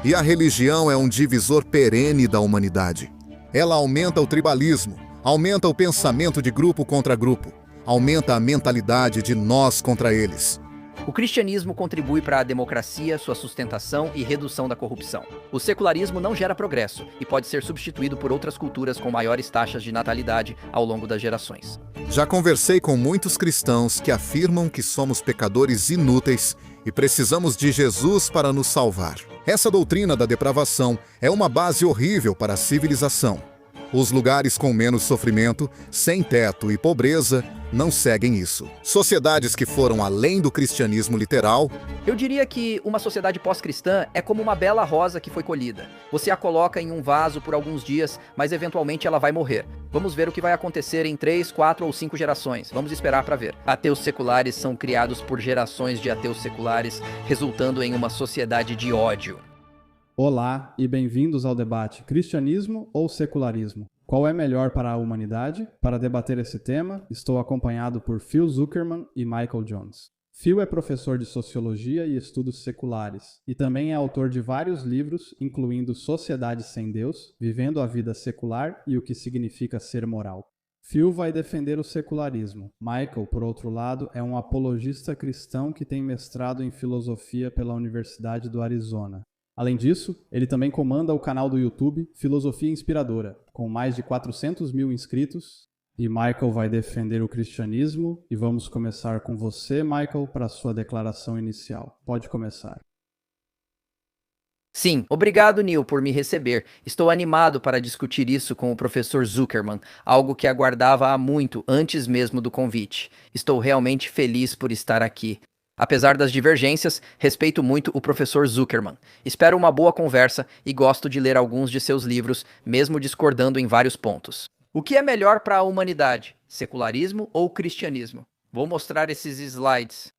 E a religião é um divisor perene da humanidade. Ela aumenta o tribalismo, aumenta o pensamento de grupo contra grupo, aumenta a mentalidade de nós contra eles. O cristianismo contribui para a democracia, sua sustentação e redução da corrupção. O secularismo não gera progresso e pode ser substituído por outras culturas com maiores taxas de natalidade ao longo das gerações. Já conversei com muitos cristãos que afirmam que somos pecadores inúteis e precisamos de Jesus para nos salvar. Essa doutrina da depravação é uma base horrível para a civilização. Os lugares com menos sofrimento, sem teto e pobreza, não seguem isso. Sociedades que foram além do cristianismo literal. Eu diria que uma sociedade pós-cristã é como uma bela rosa que foi colhida. Você a coloca em um vaso por alguns dias, mas eventualmente ela vai morrer. Vamos ver o que vai acontecer em 3, 4 ou 5 gerações. Vamos esperar para ver. Ateus seculares são criados por gerações de ateus seculares, resultando em uma sociedade de ódio. Olá e bem-vindos ao debate Cristianismo ou Secularismo? Qual é melhor para a humanidade? Para debater esse tema, estou acompanhado por Phil Zuckerman e Michael Jones. Phil é professor de Sociologia e Estudos Seculares e também é autor de vários livros, incluindo Sociedade Sem Deus, Vivendo a Vida Secular e o que Significa Ser Moral. Phil vai defender o secularismo. Michael, por outro lado, é um apologista cristão que tem mestrado em filosofia pela Universidade do Arizona. Além disso, ele também comanda o canal do YouTube Filosofia Inspiradora, com mais de 400 mil inscritos. E Michael vai defender o cristianismo. E vamos começar com você, Michael, para a sua declaração inicial. Pode começar. Sim, obrigado, Neil, por me receber. Estou animado para discutir isso com o professor Zuckerman, algo que aguardava há muito, antes mesmo do convite. Estou realmente feliz por estar aqui. Apesar das divergências, respeito muito o professor Zuckerman. Espero uma boa conversa e gosto de ler alguns de seus livros, mesmo discordando em vários pontos. O que é melhor para a humanidade? Secularismo ou cristianismo? Vou mostrar esses slides.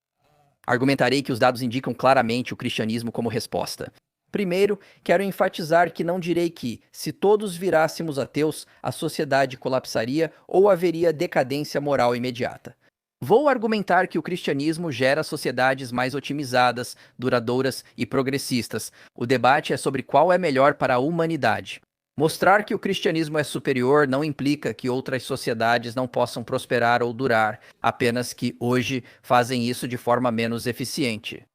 Argumentarei que os dados indicam claramente o cristianismo como resposta. Primeiro, quero enfatizar que não direi que, se todos virássemos ateus, a sociedade colapsaria ou haveria decadência moral imediata. Vou argumentar que o cristianismo gera sociedades mais otimizadas, duradouras e progressistas. O debate é sobre qual é melhor para a humanidade. Mostrar que o cristianismo é superior não implica que outras sociedades não possam prosperar ou durar, apenas que hoje fazem isso de forma menos eficiente.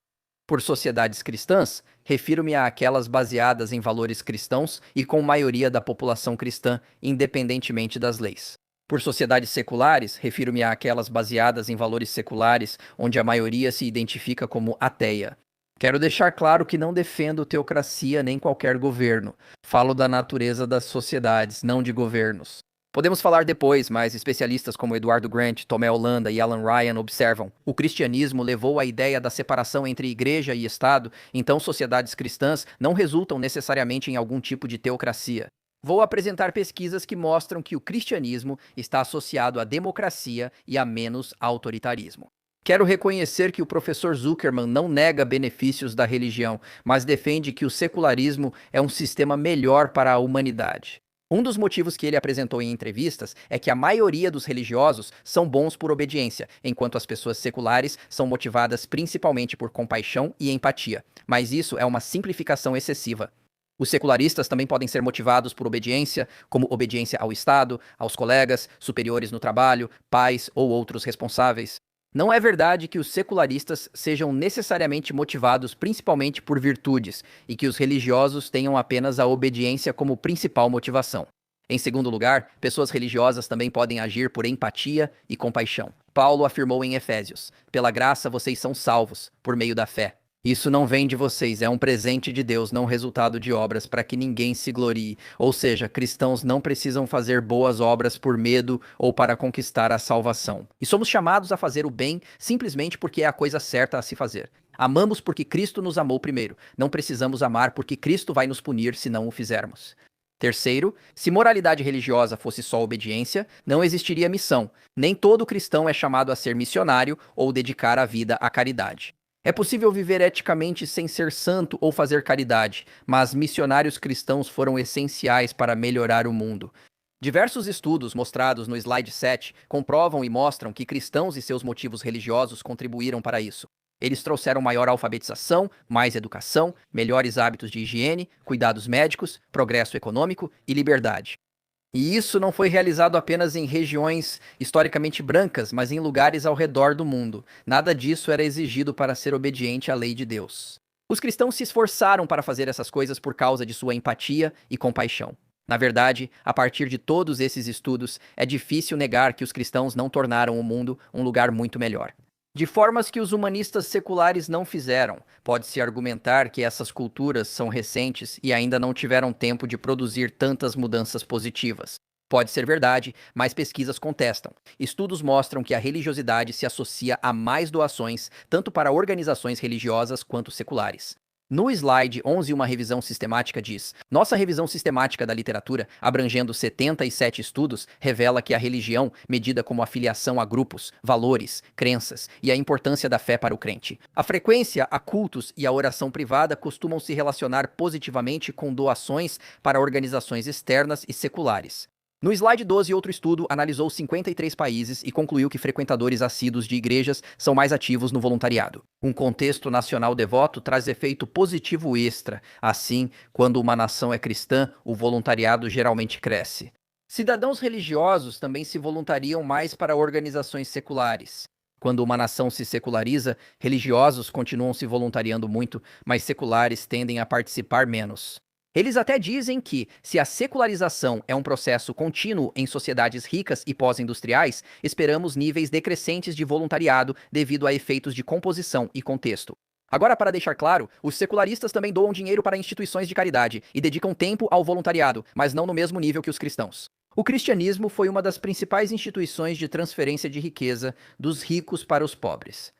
Por sociedades cristãs, refiro-me àquelas baseadas em valores cristãos e com maioria da população cristã, independentemente das leis. Por sociedades seculares, refiro-me àquelas baseadas em valores seculares, onde a maioria se identifica como ateia. Quero deixar claro que não defendo teocracia nem qualquer governo. Falo da natureza das sociedades, não de governos. Podemos falar depois, mas especialistas como Eduardo Grant, Tomé Holanda e Alan Ryan observam: o cristianismo levou à ideia da separação entre igreja e Estado, então sociedades cristãs não resultam necessariamente em algum tipo de teocracia. Vou apresentar pesquisas que mostram que o cristianismo está associado à democracia e a menos autoritarismo. Quero reconhecer que o professor Zuckerman não nega benefícios da religião, mas defende que o secularismo é um sistema melhor para a humanidade. Um dos motivos que ele apresentou em entrevistas é que a maioria dos religiosos são bons por obediência, enquanto as pessoas seculares são motivadas principalmente por compaixão e empatia. Mas isso é uma simplificação excessiva. Os secularistas também podem ser motivados por obediência, como obediência ao Estado, aos colegas, superiores no trabalho, pais ou outros responsáveis. Não é verdade que os secularistas sejam necessariamente motivados principalmente por virtudes e que os religiosos tenham apenas a obediência como principal motivação. Em segundo lugar, pessoas religiosas também podem agir por empatia e compaixão. Paulo afirmou em Efésios: "Pela graça vocês são salvos, por meio da fé. Isso não vem de vocês, é um presente de Deus, não resultado de obras, para que ninguém se glorie." Ou seja, cristãos não precisam fazer boas obras por medo ou para conquistar a salvação. E somos chamados a fazer o bem simplesmente porque é a coisa certa a se fazer. Amamos porque Cristo nos amou primeiro. Não precisamos amar porque Cristo vai nos punir se não o fizermos. Terceiro, se moralidade religiosa fosse só obediência, não existiria missão. Nem todo cristão é chamado a ser missionário ou dedicar a vida à caridade. É possível viver eticamente sem ser santo ou fazer caridade, mas missionários cristãos foram essenciais para melhorar o mundo. Diversos estudos mostrados no slide 7 comprovam e mostram que cristãos e seus motivos religiosos contribuíram para isso. Eles trouxeram maior alfabetização, mais educação, melhores hábitos de higiene, cuidados médicos, progresso econômico e liberdade. E isso não foi realizado apenas em regiões historicamente brancas, mas em lugares ao redor do mundo. Nada disso era exigido para ser obediente à lei de Deus. Os cristãos se esforçaram para fazer essas coisas por causa de sua empatia e compaixão. Na verdade, a partir de todos esses estudos, é difícil negar que os cristãos não tornaram o mundo um lugar muito melhor. De formas que os humanistas seculares não fizeram, pode-se argumentar que essas culturas são recentes e ainda não tiveram tempo de produzir tantas mudanças positivas. Pode ser verdade, mas pesquisas contestam. Estudos mostram que a religiosidade se associa a mais doações, tanto para organizações religiosas quanto seculares. No slide 11, uma revisão sistemática diz: nossa revisão sistemática da literatura, abrangendo 77 estudos, revela que a religião, medida como afiliação a grupos, valores, crenças e a importância da fé para o crente. A frequência a cultos e a oração privada costumam se relacionar positivamente com doações para organizações externas e seculares. No slide 12, outro estudo analisou 53 países e concluiu que frequentadores assíduos de igrejas são mais ativos no voluntariado. Um contexto nacional devoto traz efeito positivo extra. Assim, quando uma nação é cristã, o voluntariado geralmente cresce. Cidadãos religiosos também se voluntariam mais para organizações seculares. Quando uma nação se seculariza, religiosos continuam se voluntariando muito, mas seculares tendem a participar menos. Eles até dizem que, se a secularização é um processo contínuo em sociedades ricas e pós-industriais, esperamos níveis decrescentes de voluntariado devido a efeitos de composição e contexto. Agora, para deixar claro, os secularistas também doam dinheiro para instituições de caridade e dedicam tempo ao voluntariado, mas não no mesmo nível que os cristãos. O cristianismo foi uma das principais instituições de transferência de riqueza dos ricos para os pobres.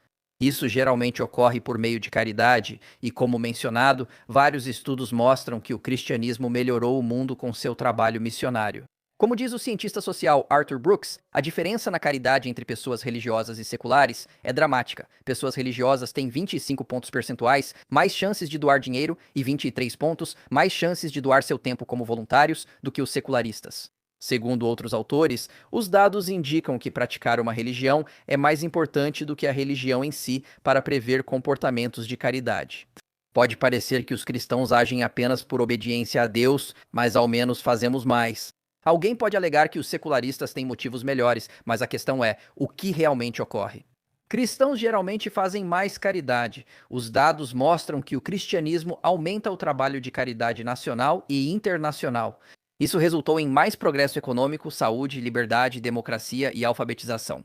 Isso geralmente ocorre por meio de caridade, e como mencionado, vários estudos mostram que o cristianismo melhorou o mundo com seu trabalho missionário. Como diz o cientista social Arthur Brooks, a diferença na caridade entre pessoas religiosas e seculares é dramática. Pessoas religiosas têm 25 pontos percentuais mais chances de doar dinheiro e 23 pontos mais chances de doar seu tempo como voluntários do que os secularistas. Segundo outros autores, os dados indicam que praticar uma religião é mais importante do que a religião em si para prever comportamentos de caridade. Pode parecer que os cristãos agem apenas por obediência a Deus, mas ao menos fazemos mais. Alguém pode alegar que os secularistas têm motivos melhores, mas a questão é, o que realmente ocorre? Cristãos geralmente fazem mais caridade. Os dados mostram que o cristianismo aumenta o trabalho de caridade nacional e internacional. Isso resultou em mais progresso econômico, saúde, liberdade, democracia e alfabetização.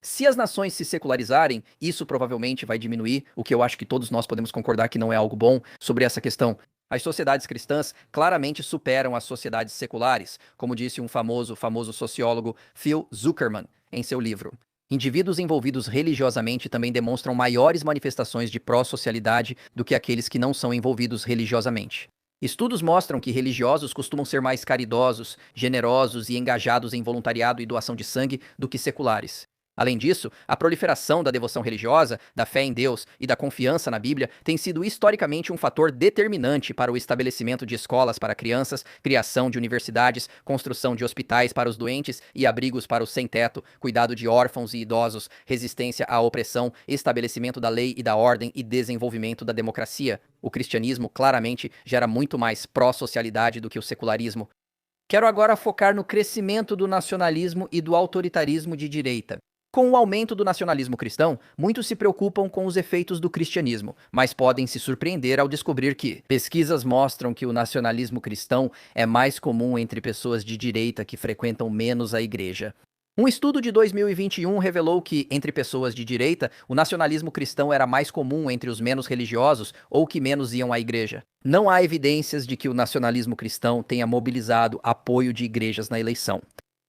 Se as nações se secularizarem, isso provavelmente vai diminuir, o que eu acho que todos nós podemos concordar que não é algo bom sobre essa questão. As sociedades cristãs claramente superam as sociedades seculares, como disse um famoso sociólogo Phil Zuckerman em seu livro. Indivíduos envolvidos religiosamente também demonstram maiores manifestações de pró-socialidade do que aqueles que não são envolvidos religiosamente. Estudos mostram que religiosos costumam ser mais caridosos, generosos e engajados em voluntariado e doação de sangue do que seculares. Além disso, a proliferação da devoção religiosa, da fé em Deus e da confiança na Bíblia tem sido historicamente um fator determinante para o estabelecimento de escolas para crianças, criação de universidades, construção de hospitais para os doentes e abrigos para os sem-teto, cuidado de órfãos e idosos, resistência à opressão, estabelecimento da lei e da ordem e desenvolvimento da democracia. O cristianismo claramente gera muito mais pró-socialidade do que o secularismo. Quero agora focar no crescimento do nacionalismo e do autoritarismo de direita. Com o aumento do nacionalismo cristão, muitos se preocupam com os efeitos do cristianismo, mas podem se surpreender ao descobrir que pesquisas mostram que o nacionalismo cristão é mais comum entre pessoas de direita que frequentam menos a igreja. Um estudo de 2021 revelou que, entre pessoas de direita, o nacionalismo cristão era mais comum entre os menos religiosos ou que menos iam à igreja. Não há evidências de que o nacionalismo cristão tenha mobilizado apoio de igrejas na eleição.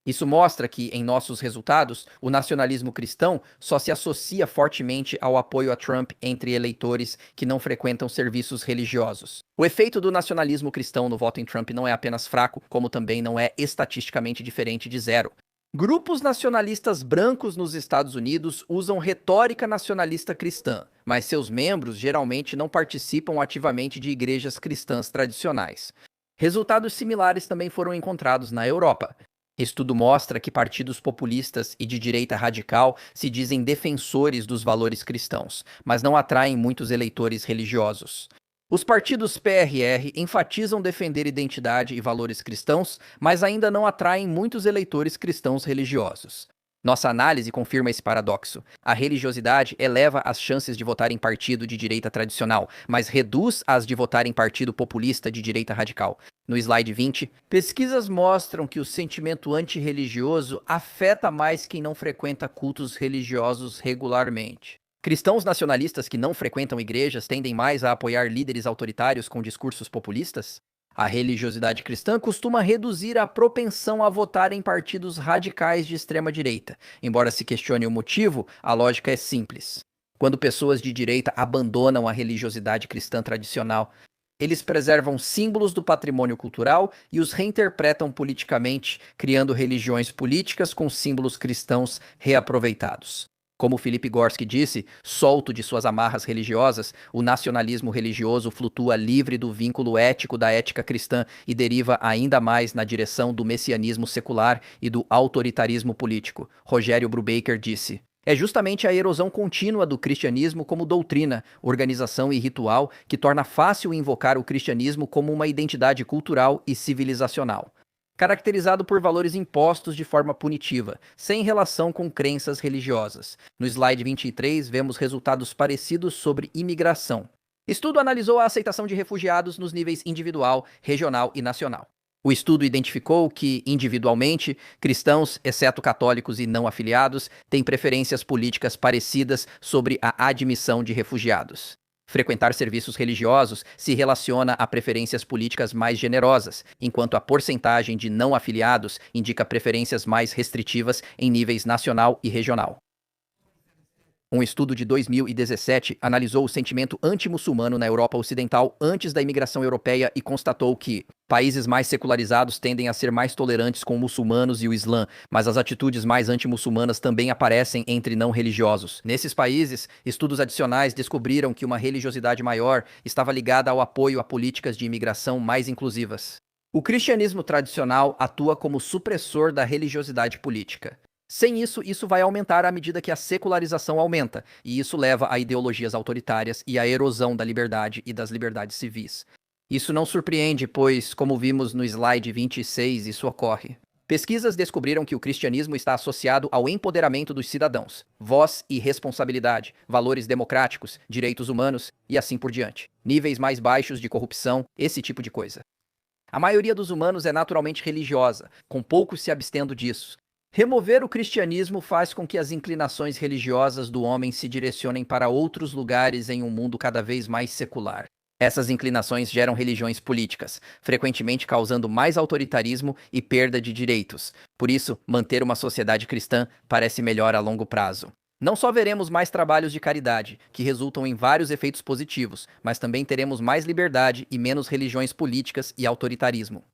Isso mostra que, em nossos resultados, o nacionalismo cristão só se associa fortemente ao apoio a Trump entre eleitores que não frequentam serviços religiosos. O efeito do nacionalismo cristão no voto em Trump não é apenas fraco, como também não é estatisticamente diferente de zero. Grupos nacionalistas brancos nos Estados Unidos usam retórica nacionalista cristã, mas seus membros geralmente não participam ativamente de igrejas cristãs tradicionais. Resultados similares também foram encontrados na Europa. Estudo mostra que partidos populistas e de direita radical se dizem defensores dos valores cristãos, mas não atraem muitos eleitores religiosos. Os partidos PRR enfatizam defender identidade e valores cristãos, mas ainda não atraem muitos eleitores cristãos religiosos. Nossa análise confirma esse paradoxo. A religiosidade eleva as chances de votar em partido de direita tradicional, mas reduz as de votar em partido populista de direita radical. No slide 20, pesquisas mostram que o sentimento antirreligioso afeta mais quem não frequenta cultos religiosos regularmente. Cristãos nacionalistas que não frequentam igrejas tendem mais a apoiar líderes autoritários com discursos populistas? A religiosidade cristã costuma reduzir a propensão a votar em partidos radicais de extrema-direita. Embora se questione o motivo, a lógica é simples. Quando pessoas de direita abandonam a religiosidade cristã tradicional, eles preservam símbolos do patrimônio cultural e os reinterpretam politicamente, criando religiões políticas com símbolos cristãos reaproveitados. Como Philip Gorski disse, solto de suas amarras religiosas, o nacionalismo religioso flutua livre do vínculo ético da ética cristã e deriva ainda mais na direção do messianismo secular e do autoritarismo político. Rogério Brubaker disse: é justamente a erosão contínua do cristianismo como doutrina, organização e ritual que torna fácil invocar o cristianismo como uma identidade cultural e civilizacional, caracterizado por valores impostos de forma punitiva, sem relação com crenças religiosas. No slide 23, vemos resultados parecidos sobre imigração. Estudo analisou a aceitação de refugiados nos níveis individual, regional e nacional. O estudo identificou que, individualmente, cristãos, exceto católicos e não afiliados, têm preferências políticas parecidas sobre a admissão de refugiados. Frequentar serviços religiosos se relaciona a preferências políticas mais generosas, enquanto a porcentagem de não afiliados indica preferências mais restritivas em níveis nacional e regional. Um estudo de 2017 analisou o sentimento anti-muçulmano na Europa Ocidental antes da imigração europeia e constatou que países mais secularizados tendem a ser mais tolerantes com muçulmanos e o Islã, mas as atitudes mais anti-muçulmanas também aparecem entre não religiosos. Nesses países, estudos adicionais descobriram que uma religiosidade maior estava ligada ao apoio a políticas de imigração mais inclusivas. O cristianismo tradicional atua como supressor da religiosidade política. Sem isso, isso vai aumentar à medida que a secularização aumenta, e isso leva a ideologias autoritárias e à erosão da liberdade e das liberdades civis. Isso não surpreende, pois, como vimos no slide 26, isso ocorre. Pesquisas descobriram que o cristianismo está associado ao empoderamento dos cidadãos, voz e responsabilidade, valores democráticos, direitos humanos e assim por diante. Níveis mais baixos de corrupção, esse tipo de coisa. A maioria dos humanos é naturalmente religiosa, com poucos se abstendo disso. Remover o cristianismo faz com que as inclinações religiosas do homem se direcionem para outros lugares em um mundo cada vez mais secular. Essas inclinações geram religiões políticas, frequentemente causando mais autoritarismo e perda de direitos. Por isso, manter uma sociedade cristã parece melhor a longo prazo. Não só veremos mais trabalhos de caridade, que resultam em vários efeitos positivos, mas também teremos mais liberdade e menos religiões políticas e autoritarismo.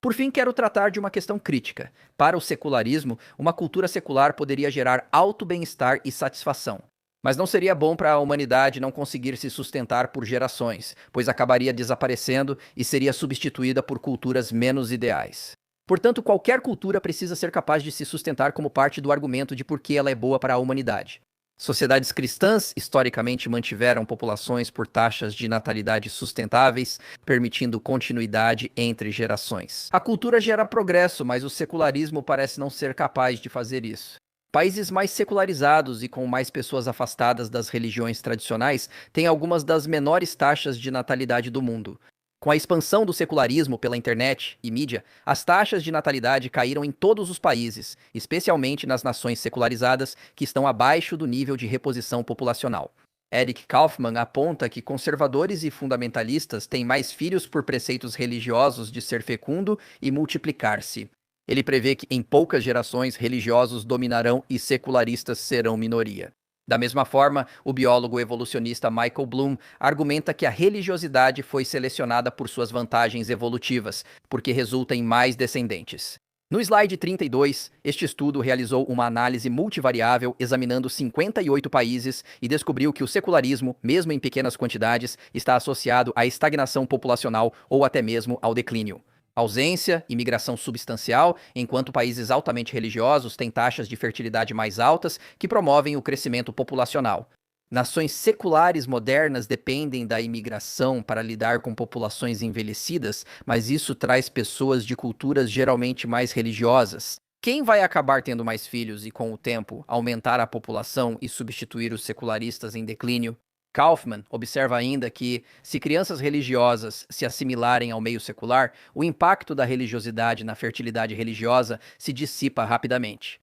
Por fim, quero tratar de uma questão crítica. Para o secularismo, uma cultura secular poderia gerar alto bem-estar e satisfação. Mas não seria bom para a humanidade não conseguir se sustentar por gerações, pois acabaria desaparecendo e seria substituída por culturas menos ideais. Portanto, qualquer cultura precisa ser capaz de se sustentar como parte do argumento de por que ela é boa para a humanidade. Sociedades cristãs historicamente mantiveram populações por taxas de natalidade sustentáveis, permitindo continuidade entre gerações. A cultura gera progresso, mas o secularismo parece não ser capaz de fazer isso. Países mais secularizados e com mais pessoas afastadas das religiões tradicionais têm algumas das menores taxas de natalidade do mundo. Com a expansão do secularismo pela internet e mídia, as taxas de natalidade caíram em todos os países, especialmente nas nações secularizadas, que estão abaixo do nível de reposição populacional. Eric Kaufmann aponta que conservadores e fundamentalistas têm mais filhos por preceitos religiosos de ser fecundo e multiplicar-se. Ele prevê que em poucas gerações religiosos dominarão e secularistas serão minoria. Da mesma forma, o biólogo evolucionista Michael Bloom argumenta que a religiosidade foi selecionada por suas vantagens evolutivas, porque resulta em mais descendentes. No slide 32, este estudo realizou uma análise multivariável examinando 58 países e descobriu que o secularismo, mesmo em pequenas quantidades, está associado à estagnação populacional ou até mesmo ao declínio. Ausência, imigração substancial, enquanto países altamente religiosos têm taxas de fertilidade mais altas que promovem o crescimento populacional. Nações seculares modernas dependem da imigração para lidar com populações envelhecidas, mas isso traz pessoas de culturas geralmente mais religiosas. Quem vai acabar tendo mais filhos e, com o tempo, aumentar a população e substituir os secularistas em declínio? Kaufman observa ainda que, se crianças religiosas se assimilarem ao meio secular, o impacto da religiosidade na fertilidade religiosa se dissipa rapidamente.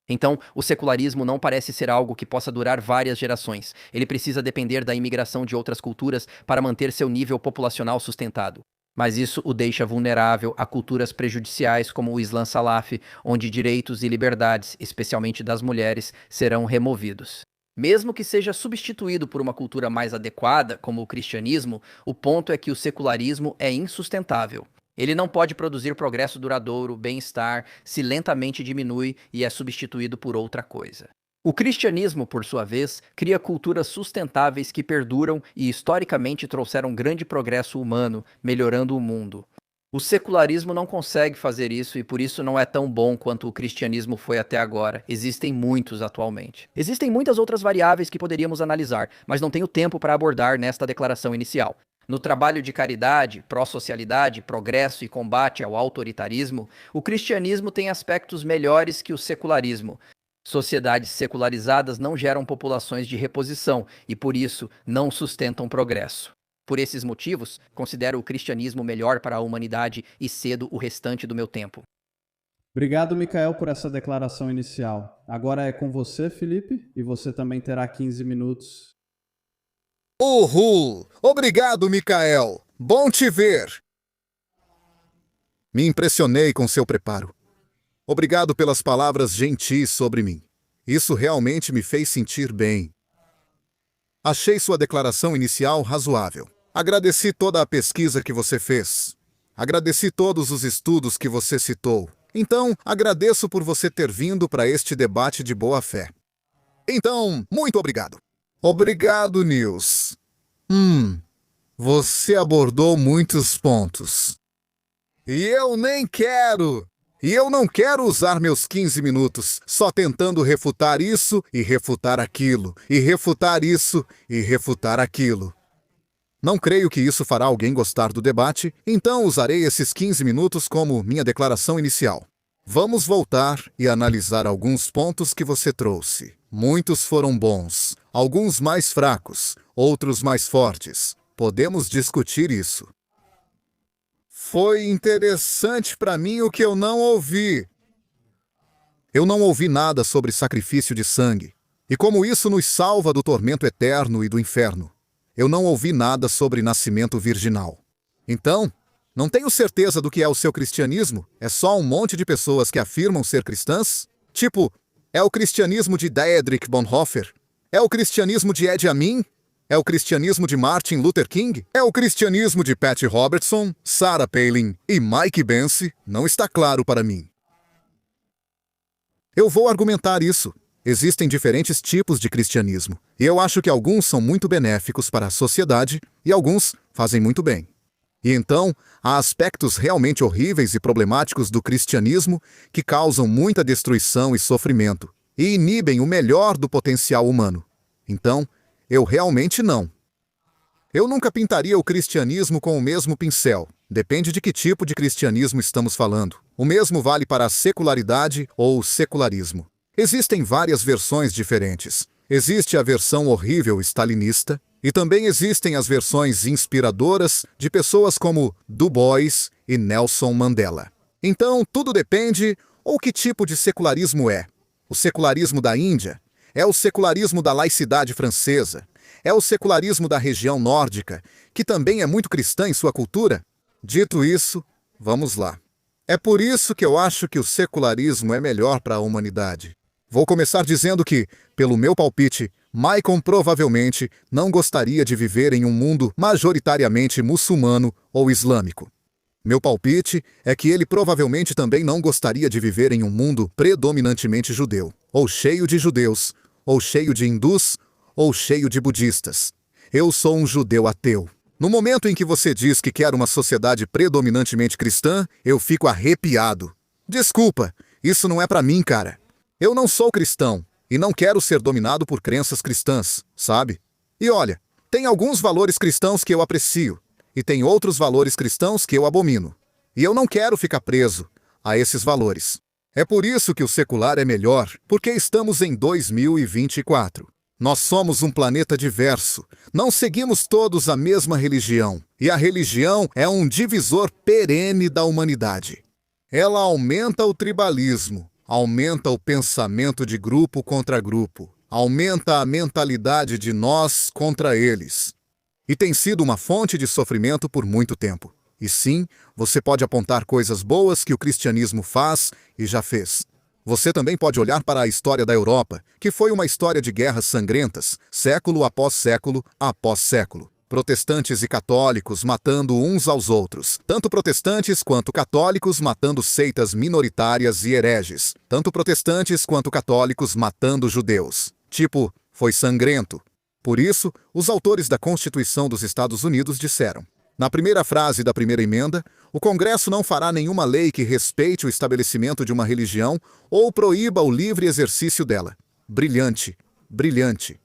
Então, o secularismo não parece ser algo que possa durar várias gerações. Ele precisa depender da imigração de outras culturas para manter seu nível populacional sustentado. Mas isso o deixa vulnerável a culturas prejudiciais como o Islã Salaf, onde direitos e liberdades, especialmente das mulheres, serão removidos. Mesmo que seja substituído por uma cultura mais adequada, como o cristianismo, o ponto é que o secularismo é insustentável. Ele não pode produzir progresso duradouro, bem-estar, se lentamente diminui e é substituído por outra coisa. O cristianismo, por sua vez, cria culturas sustentáveis que perduram e historicamente trouxeram grande progresso humano, melhorando o mundo. O secularismo não consegue fazer isso e por isso não é tão bom quanto o cristianismo foi até agora. Existem muitos atualmente. Existem muitas outras variáveis que poderíamos analisar, mas não tenho tempo para abordar nesta declaração inicial. No trabalho de caridade, pró-socialidade, progresso e combate ao autoritarismo, o cristianismo tem aspectos melhores que o secularismo. Sociedades secularizadas não geram populações de reposição e, por isso, não sustentam progresso. Por esses motivos, considero o cristianismo melhor para a humanidade e cedo o restante do meu tempo. Obrigado, Micael, por essa declaração inicial. Agora é com você, Felipe, e você também terá 15 minutos. Uhul! Obrigado, Micael! Bom te ver! Me impressionei com seu preparo. Obrigado pelas palavras gentis sobre mim. Isso realmente me fez sentir bem. Achei sua declaração inicial razoável. Agradeci toda a pesquisa que você fez. Agradeci todos os estudos que você citou. Então, agradeço por você ter vindo para este debate de boa fé. Então, muito obrigado. Obrigado, Nils. Você abordou muitos pontos. E eu não quero usar meus 15 minutos só tentando refutar isso e refutar aquilo, e refutar isso e refutar aquilo. Não creio que isso fará alguém gostar do debate, então usarei esses 15 minutos como minha declaração inicial. Vamos voltar e analisar alguns pontos que você trouxe. Muitos foram bons, alguns mais fracos, outros mais fortes. Podemos discutir isso. Foi interessante para mim o que eu não ouvi. Eu não ouvi nada sobre sacrifício de sangue e como isso nos salva do tormento eterno e do inferno. Eu não ouvi nada sobre nascimento virginal. Então, não tenho certeza do que é o seu cristianismo? É só um monte de pessoas que afirmam ser cristãs? Tipo, é o cristianismo de Dietrich Bonhoeffer? É o cristianismo de Idi Amin? É o cristianismo de Martin Luther King? É o cristianismo de Pat Robertson, Sarah Palin e Mike Pence? Não está claro para mim. Eu vou argumentar isso. Existem diferentes tipos de cristianismo, e eu acho que alguns são muito benéficos para a sociedade e alguns fazem muito bem. E então, há aspectos realmente horríveis e problemáticos do cristianismo que causam muita destruição e sofrimento, e inibem o melhor do potencial humano. Então, eu realmente não. Eu nunca pintaria o cristianismo com o mesmo pincel. Depende de que tipo de cristianismo estamos falando. O mesmo vale para a secularidade ou o secularismo. Existem várias versões diferentes. Existe a versão horrível stalinista, e também existem as versões inspiradoras de pessoas como Du Bois e Nelson Mandela. Então, tudo depende ou que tipo de secularismo é. O secularismo da Índia é o secularismo da laicidade francesa, é o secularismo da região nórdica, que também é muito cristã em sua cultura. Dito isso, vamos lá. É por isso que eu acho que o secularismo é melhor para a humanidade. Vou começar dizendo que, pelo meu palpite, Maicon provavelmente não gostaria de viver em um mundo majoritariamente muçulmano ou islâmico. Meu palpite é que ele provavelmente também não gostaria de viver em um mundo predominantemente judeu, ou cheio de judeus, ou cheio de hindus, ou cheio de budistas. Eu sou um judeu ateu. No momento em que você diz que quer uma sociedade predominantemente cristã, eu fico arrepiado. Desculpa, isso não é pra mim, cara. Eu não sou cristão e não quero ser dominado por crenças cristãs, sabe? E olha, tem alguns valores cristãos que eu aprecio e tem outros valores cristãos que eu abomino. E eu não quero ficar preso a esses valores. É por isso que o secular é melhor, porque estamos em 2024. Nós somos um planeta diverso. Não seguimos todos a mesma religião. E a religião é um divisor perene da humanidade. Ela aumenta o tribalismo, aumenta o pensamento de grupo contra grupo, aumenta a mentalidade de nós contra eles. E tem sido uma fonte de sofrimento por muito tempo. E sim, você pode apontar coisas boas que o cristianismo faz e já fez. Você também pode olhar para a história da Europa, que foi uma história de guerras sangrentas, século após século após século. Protestantes e católicos matando uns aos outros. Tanto protestantes quanto católicos matando seitas minoritárias e hereges. Tanto protestantes quanto católicos matando judeus. Tipo, foi sangrento. Por isso, os autores da Constituição dos Estados Unidos disseram: na primeira frase da primeira emenda, o Congresso não fará nenhuma lei que respeite o estabelecimento de uma religião ou proíba o livre exercício dela. Brilhante, brilhante.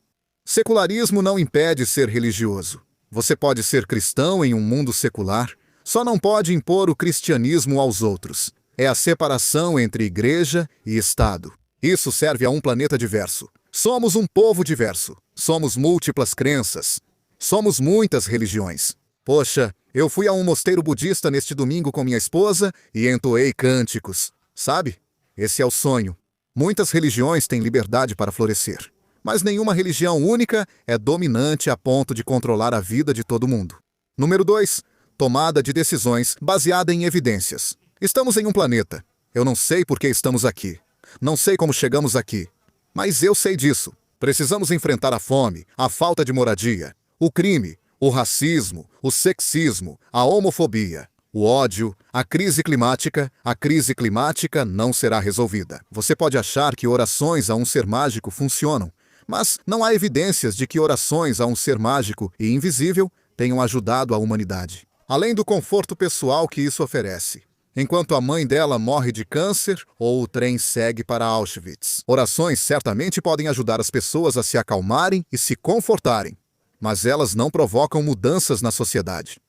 Secularismo não impede ser religioso. Você pode ser cristão em um mundo secular, só não pode impor o cristianismo aos outros. É a separação entre igreja e Estado. Isso serve a um planeta diverso. Somos um povo diverso. Somos múltiplas crenças. Somos muitas religiões. Poxa, eu fui a um mosteiro budista neste domingo com minha esposa e entoei cânticos. Sabe? Esse é o sonho. Muitas religiões têm liberdade para florescer, mas nenhuma religião única é dominante a ponto de controlar a vida de todo mundo. Número 2. Tomada de decisões baseada em evidências. Estamos em um planeta. Eu não sei por que estamos aqui. Não sei como chegamos aqui. Mas eu sei disso. Precisamos enfrentar a fome, a falta de moradia, o crime, o racismo, o sexismo, a homofobia, o ódio, a crise climática. A crise climática não será resolvida. Você pode achar que orações a um ser mágico funcionam, mas não há evidências de que orações a um ser mágico e invisível tenham ajudado a humanidade. Além do conforto pessoal que isso oferece. Enquanto a mãe dela morre de câncer ou o trem segue para Auschwitz. Orações certamente podem ajudar as pessoas a se acalmarem e se confortarem, mas elas não provocam mudanças na sociedade.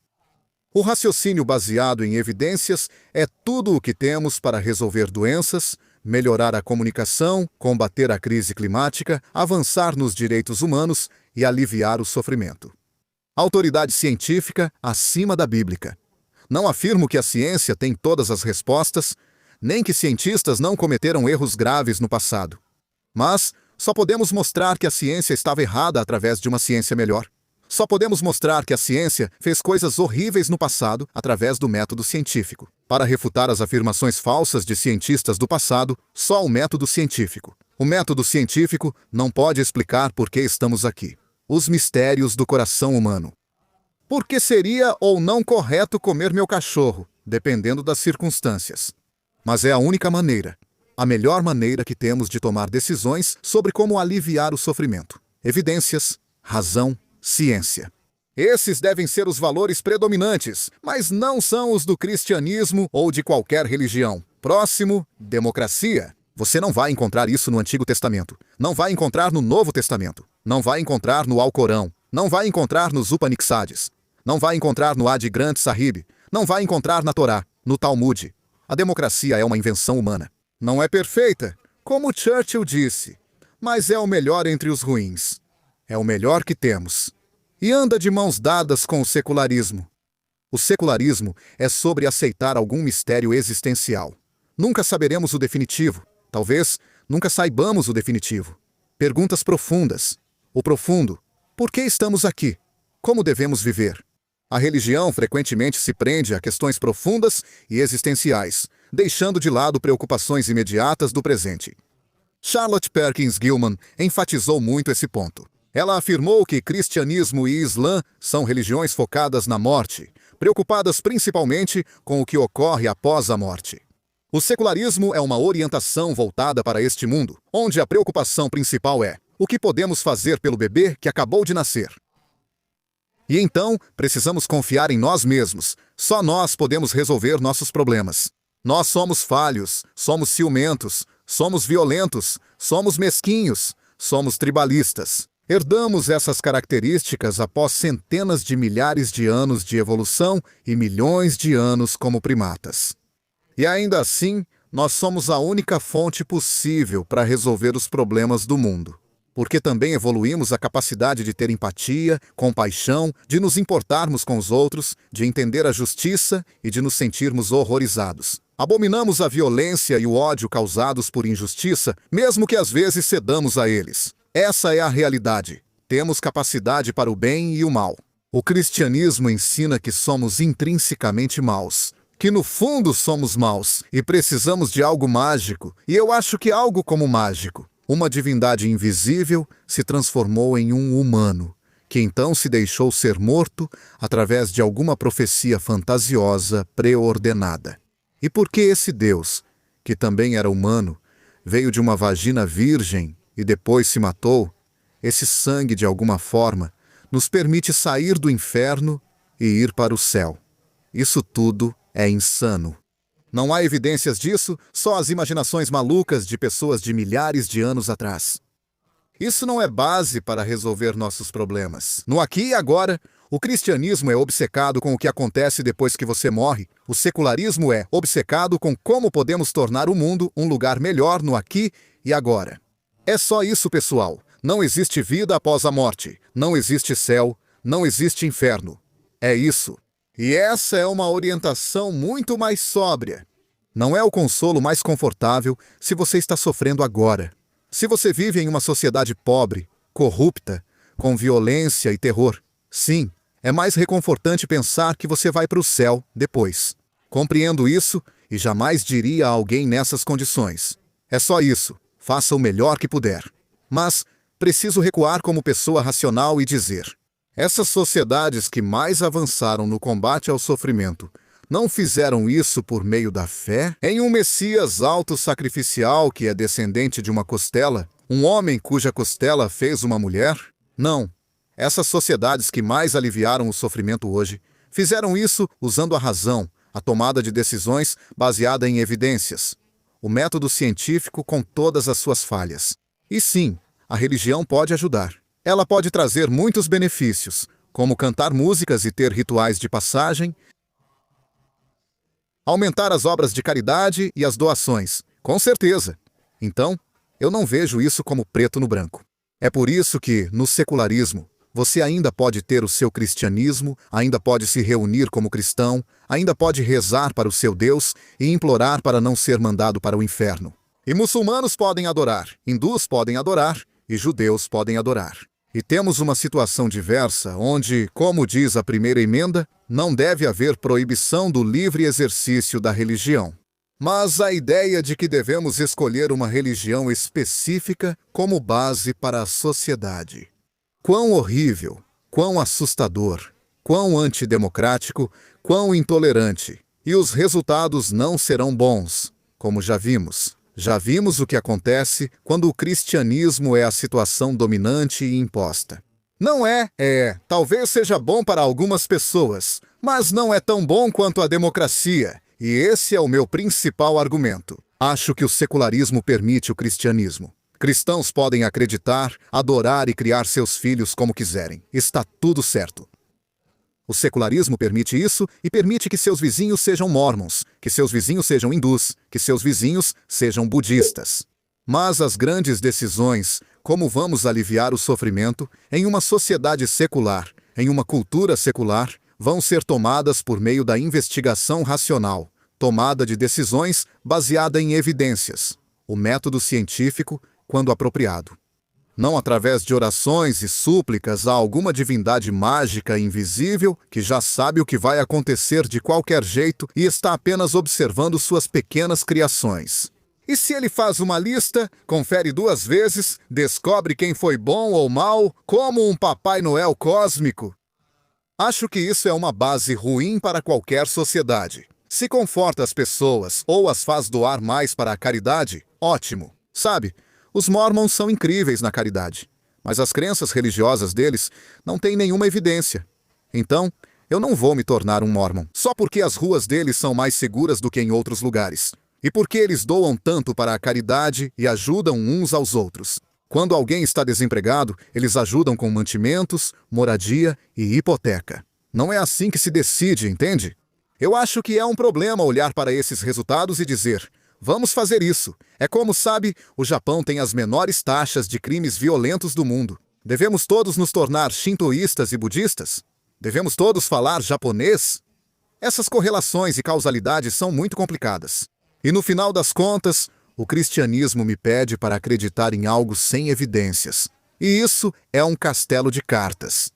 O raciocínio baseado em evidências é tudo o que temos para resolver doenças, melhorar a comunicação, combater a crise climática, avançar nos direitos humanos e aliviar o sofrimento. Autoridade científica acima da bíblica. Não afirmo que a ciência tem todas as respostas, nem que cientistas não cometeram erros graves no passado. Mas só podemos mostrar que a ciência estava errada através de uma ciência melhor. Só podemos mostrar que a ciência fez coisas horríveis no passado através do método científico. Para refutar as afirmações falsas de cientistas do passado, só o método científico. O método científico não pode explicar por que estamos aqui. Os mistérios do coração humano. Por que seria ou não correto comer meu cachorro, dependendo das circunstâncias? Mas é a única maneira, a melhor maneira que temos de tomar decisões sobre como aliviar o sofrimento. Evidências, razão, ciência. Esses devem ser os valores predominantes, mas não são os do cristianismo ou de qualquer religião. Próximo, democracia. Você não vai encontrar isso no Antigo Testamento. Não vai encontrar no Novo Testamento. Não vai encontrar no Alcorão. Não vai encontrar nos Upanishads. Não vai encontrar no Adi Granth Sahib. Não vai encontrar na Torá, no Talmud. A democracia é uma invenção humana. Não é perfeita, como Churchill disse, mas é o melhor entre os ruins. É o melhor que temos. E anda de mãos dadas com o secularismo. O secularismo é sobre aceitar algum mistério existencial. Nunca saberemos o definitivo. Talvez nunca saibamos o definitivo. Perguntas profundas. O profundo. Por que estamos aqui? Como devemos viver? A religião frequentemente se prende a questões profundas e existenciais, deixando de lado preocupações imediatas do presente. Charlotte Perkins Gilman enfatizou muito esse ponto. Ela afirmou que cristianismo e islã são religiões focadas na morte, preocupadas principalmente com o que ocorre após a morte. O secularismo é uma orientação voltada para este mundo, onde a preocupação principal é: o que podemos fazer pelo bebê que acabou de nascer? E então, precisamos confiar em nós mesmos. Só nós podemos resolver nossos problemas. Nós somos falhos, somos ciumentos, somos violentos, somos mesquinhos, somos tribalistas. Herdamos essas características após centenas de milhares de anos de evolução e milhões de anos como primatas. E ainda assim, nós somos a única fonte possível para resolver os problemas do mundo. Porque também evoluímos a capacidade de ter empatia, compaixão, de nos importarmos com os outros, de entender a justiça e de nos sentirmos horrorizados. Abominamos a violência e o ódio causados por injustiça, mesmo que às vezes cedamos a eles. Essa é a realidade. Temos capacidade para o bem e o mal. O cristianismo ensina que somos intrinsecamente maus, que no fundo somos maus e precisamos de algo mágico, e eu acho que algo como mágico. Uma divindade invisível se transformou em um humano, que então se deixou ser morto através de alguma profecia fantasiosa preordenada. E por que esse Deus, que também era humano, veio de uma vagina virgem e depois se matou, esse sangue de alguma forma nos permite sair do inferno e ir para o céu? Isso tudo é insano. Não há evidências disso, só as imaginações malucas de pessoas de milhares de anos atrás. Isso não é base para resolver nossos problemas. No aqui e agora, o cristianismo é obcecado com o que acontece depois que você morre. O secularismo é obcecado com como podemos tornar o mundo um lugar melhor no aqui e agora. É só isso, pessoal. Não existe vida após a morte. Não existe céu. Não existe inferno. É isso. E essa é uma orientação muito mais sóbria. Não é o consolo mais confortável se você está sofrendo agora. Se você vive em uma sociedade pobre, corrupta, com violência e terror, sim, é mais reconfortante pensar que você vai para o céu depois. Compreendo isso e jamais diria a alguém nessas condições: é só isso, faça o melhor que puder. Mas preciso recuar como pessoa racional e dizer: essas sociedades que mais avançaram no combate ao sofrimento não fizeram isso por meio da fé em um Messias autossacrificial que é descendente de uma costela, um homem cuja costela fez uma mulher? Não. Essas sociedades que mais aliviaram o sofrimento hoje fizeram isso usando a razão, a tomada de decisões baseada em evidências, o método científico com todas as suas falhas. E sim, a religião pode ajudar. Ela pode trazer muitos benefícios, como cantar músicas e ter rituais de passagem, aumentar as obras de caridade e as doações, com certeza. Então, eu não vejo isso como preto no branco. É por isso que, no secularismo, você ainda pode ter o seu cristianismo, ainda pode se reunir como cristão, ainda pode rezar para o seu Deus e implorar para não ser mandado para o inferno. E muçulmanos podem adorar, hindus podem adorar e judeus podem adorar. E temos uma situação diversa onde, como diz a primeira emenda, não deve haver proibição do livre exercício da religião. Mas a ideia de que devemos escolher uma religião específica como base para a sociedade. Quão horrível, quão assustador, quão antidemocrático, quão intolerante. E os resultados não serão bons, como já vimos. Já vimos o que acontece quando o cristianismo é a situação dominante e imposta. Não talvez seja bom para algumas pessoas, mas não é tão bom quanto a democracia, e esse é o meu principal argumento. Acho que o secularismo permite o cristianismo. Cristãos podem acreditar, adorar e criar seus filhos como quiserem. Está tudo certo. O secularismo permite isso e permite que seus vizinhos sejam mórmons, que seus vizinhos sejam hindus, que seus vizinhos sejam budistas. Mas as grandes decisões, como vamos aliviar o sofrimento, em uma sociedade secular, em uma cultura secular, vão ser tomadas por meio da investigação racional, tomada de decisões baseada em evidências, o método científico, quando apropriado. Não através de orações e súplicas a alguma divindade mágica e invisível que já sabe o que vai acontecer de qualquer jeito e está apenas observando suas pequenas criações. E se ele faz uma lista, confere 2 vezes, descobre quem foi bom ou mal, como um Papai Noel cósmico? Acho que isso é uma base ruim para qualquer sociedade. Se conforta as pessoas ou as faz doar mais para a caridade, ótimo. Sabe, os Mormons são incríveis na caridade, mas as crenças religiosas deles não têm nenhuma evidência. Então, eu não vou me tornar um Mormon só porque as ruas deles são mais seguras do que em outros lugares. E porque eles doam tanto para a caridade e ajudam uns aos outros. Quando alguém está desempregado, eles ajudam com mantimentos, moradia e hipoteca. Não é assim que se decide, entende? Eu acho que é um problema olhar para esses resultados e dizer: vamos fazer isso. É como, sabe, o Japão tem as menores taxas de crimes violentos do mundo. Devemos todos nos tornar shintoístas e budistas? Devemos todos falar japonês? Essas correlações e causalidades são muito complicadas. E no final das contas, o cristianismo me pede para acreditar em algo sem evidências. E isso é um castelo de cartas.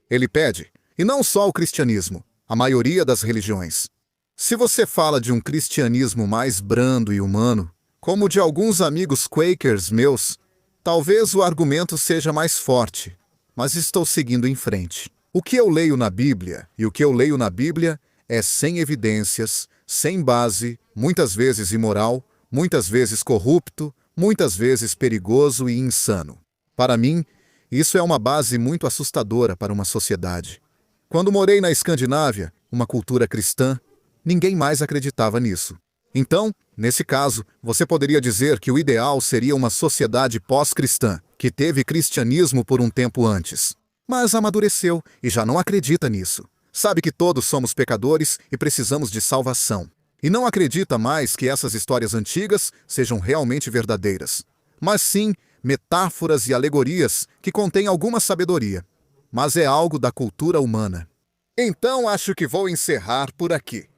Ele pede, e não só o cristianismo, a maioria das religiões. Se você fala de um cristianismo mais brando e humano, como o de alguns amigos Quakers meus, talvez o argumento seja mais forte, mas estou seguindo em frente. O que eu leio na Bíblia, e o que eu leio na Bíblia é sem evidências, sem base, muitas vezes imoral, muitas vezes corrupto, muitas vezes perigoso e insano. Para mim, isso é uma base muito assustadora para uma sociedade. Quando morei na Escandinávia, uma cultura cristã, ninguém mais acreditava nisso. Então, nesse caso, você poderia dizer que o ideal seria uma sociedade pós-cristã, que teve cristianismo por um tempo antes, mas amadureceu e já não acredita nisso. Sabe que todos somos pecadores e precisamos de salvação. E não acredita mais que essas histórias antigas sejam realmente verdadeiras, mas sim metáforas e alegorias que contêm alguma sabedoria. Mas é algo da cultura humana. Então acho que vou encerrar por aqui.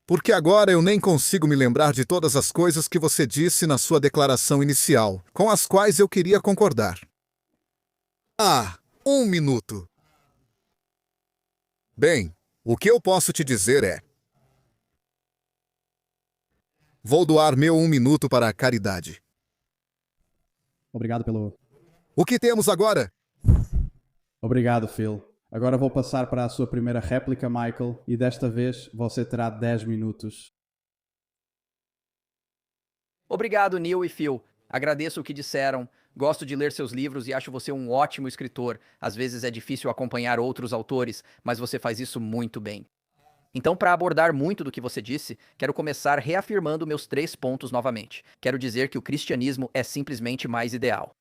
Porque agora eu nem consigo me lembrar de todas as coisas que você disse na sua declaração inicial, com as quais eu queria concordar. Ah, 1 minuto. Bem, o que eu posso te dizer é: vou doar meu 1 minuto para a caridade. Obrigado pelo... O que temos agora? Obrigado, Phil. Agora vou passar para a sua primeira réplica, Michael, e desta vez você terá 10 minutos. Obrigado, Neil e Phil. Agradeço o que disseram. Gosto de ler seus livros e acho você um ótimo escritor. Às vezes é difícil acompanhar outros autores, mas você faz isso muito bem. Então, para abordar muito do que você disse, quero começar reafirmando meus 3 pontos novamente. Quero dizer que o cristianismo é simplesmente mais ideal.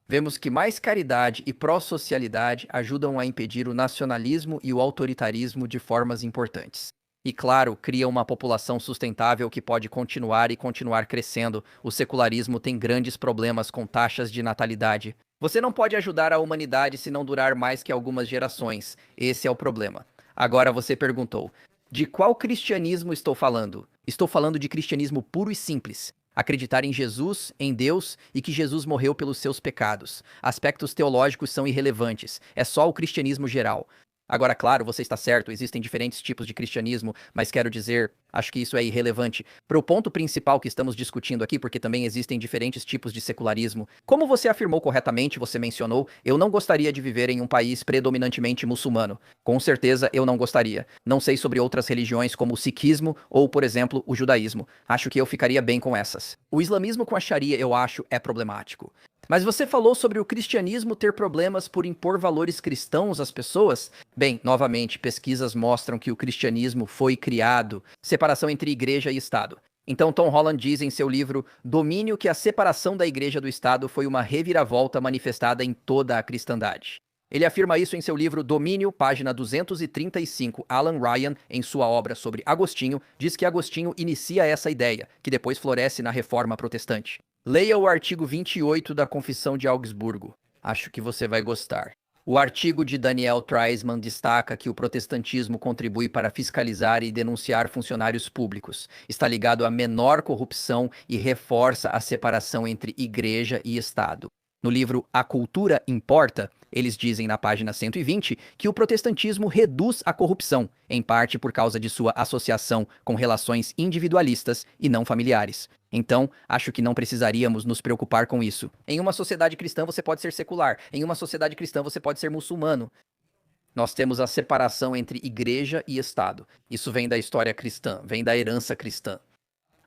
Vemos que mais caridade e pró-socialidade ajudam a impedir o nacionalismo e o autoritarismo de formas importantes. E claro, cria uma população sustentável que pode continuar e continuar crescendo. O secularismo tem grandes problemas com taxas de natalidade. Você não pode ajudar a humanidade se não durar mais que algumas gerações. Esse é o problema. Agora você perguntou: de qual cristianismo estou falando? Estou falando de cristianismo puro e simples. Acreditar em Jesus, em Deus e que Jesus morreu pelos seus pecados. Aspectos teológicos são irrelevantes. É só o cristianismo geral. Agora, claro, você está certo, existem diferentes tipos de cristianismo, mas quero dizer, acho que isso é irrelevante. Para o ponto principal que estamos discutindo aqui, porque também existem diferentes tipos de secularismo. Como você afirmou corretamente, você mencionou, eu não gostaria de viver em um país predominantemente muçulmano. Com certeza eu não gostaria. Não sei sobre outras religiões como o sikhismo ou, por exemplo, o judaísmo. Acho que eu ficaria bem com essas. O islamismo com a Sharia, eu acho, é problemático. Mas você falou sobre o cristianismo ter problemas por impor valores cristãos às pessoas? Bem, novamente, pesquisas mostram que o cristianismo foi criado, separação entre igreja e Estado. Então Tom Holland diz em seu livro Domínio que a separação da igreja do Estado foi uma reviravolta manifestada em toda a cristandade. Ele afirma isso em seu livro Domínio, página 235. Alan Ryan, em sua obra sobre Agostinho, diz que Agostinho inicia essa ideia, que depois floresce na Reforma Protestante. Leia o artigo 28 da Confissão de Augsburgo. Acho que você vai gostar. O artigo de Daniel Treisman destaca que o protestantismo contribui para fiscalizar e denunciar funcionários públicos, está ligado à menor corrupção e reforça a separação entre igreja e Estado. No livro A Cultura Importa, eles dizem na página 120 que o protestantismo reduz a corrupção, em parte por causa de sua associação com relações individualistas e não familiares. Então, acho que não precisaríamos nos preocupar com isso. Em uma sociedade cristã você pode ser secular, em uma sociedade cristã você pode ser muçulmano. Nós temos a separação entre igreja e Estado. Isso vem da história cristã, vem da herança cristã.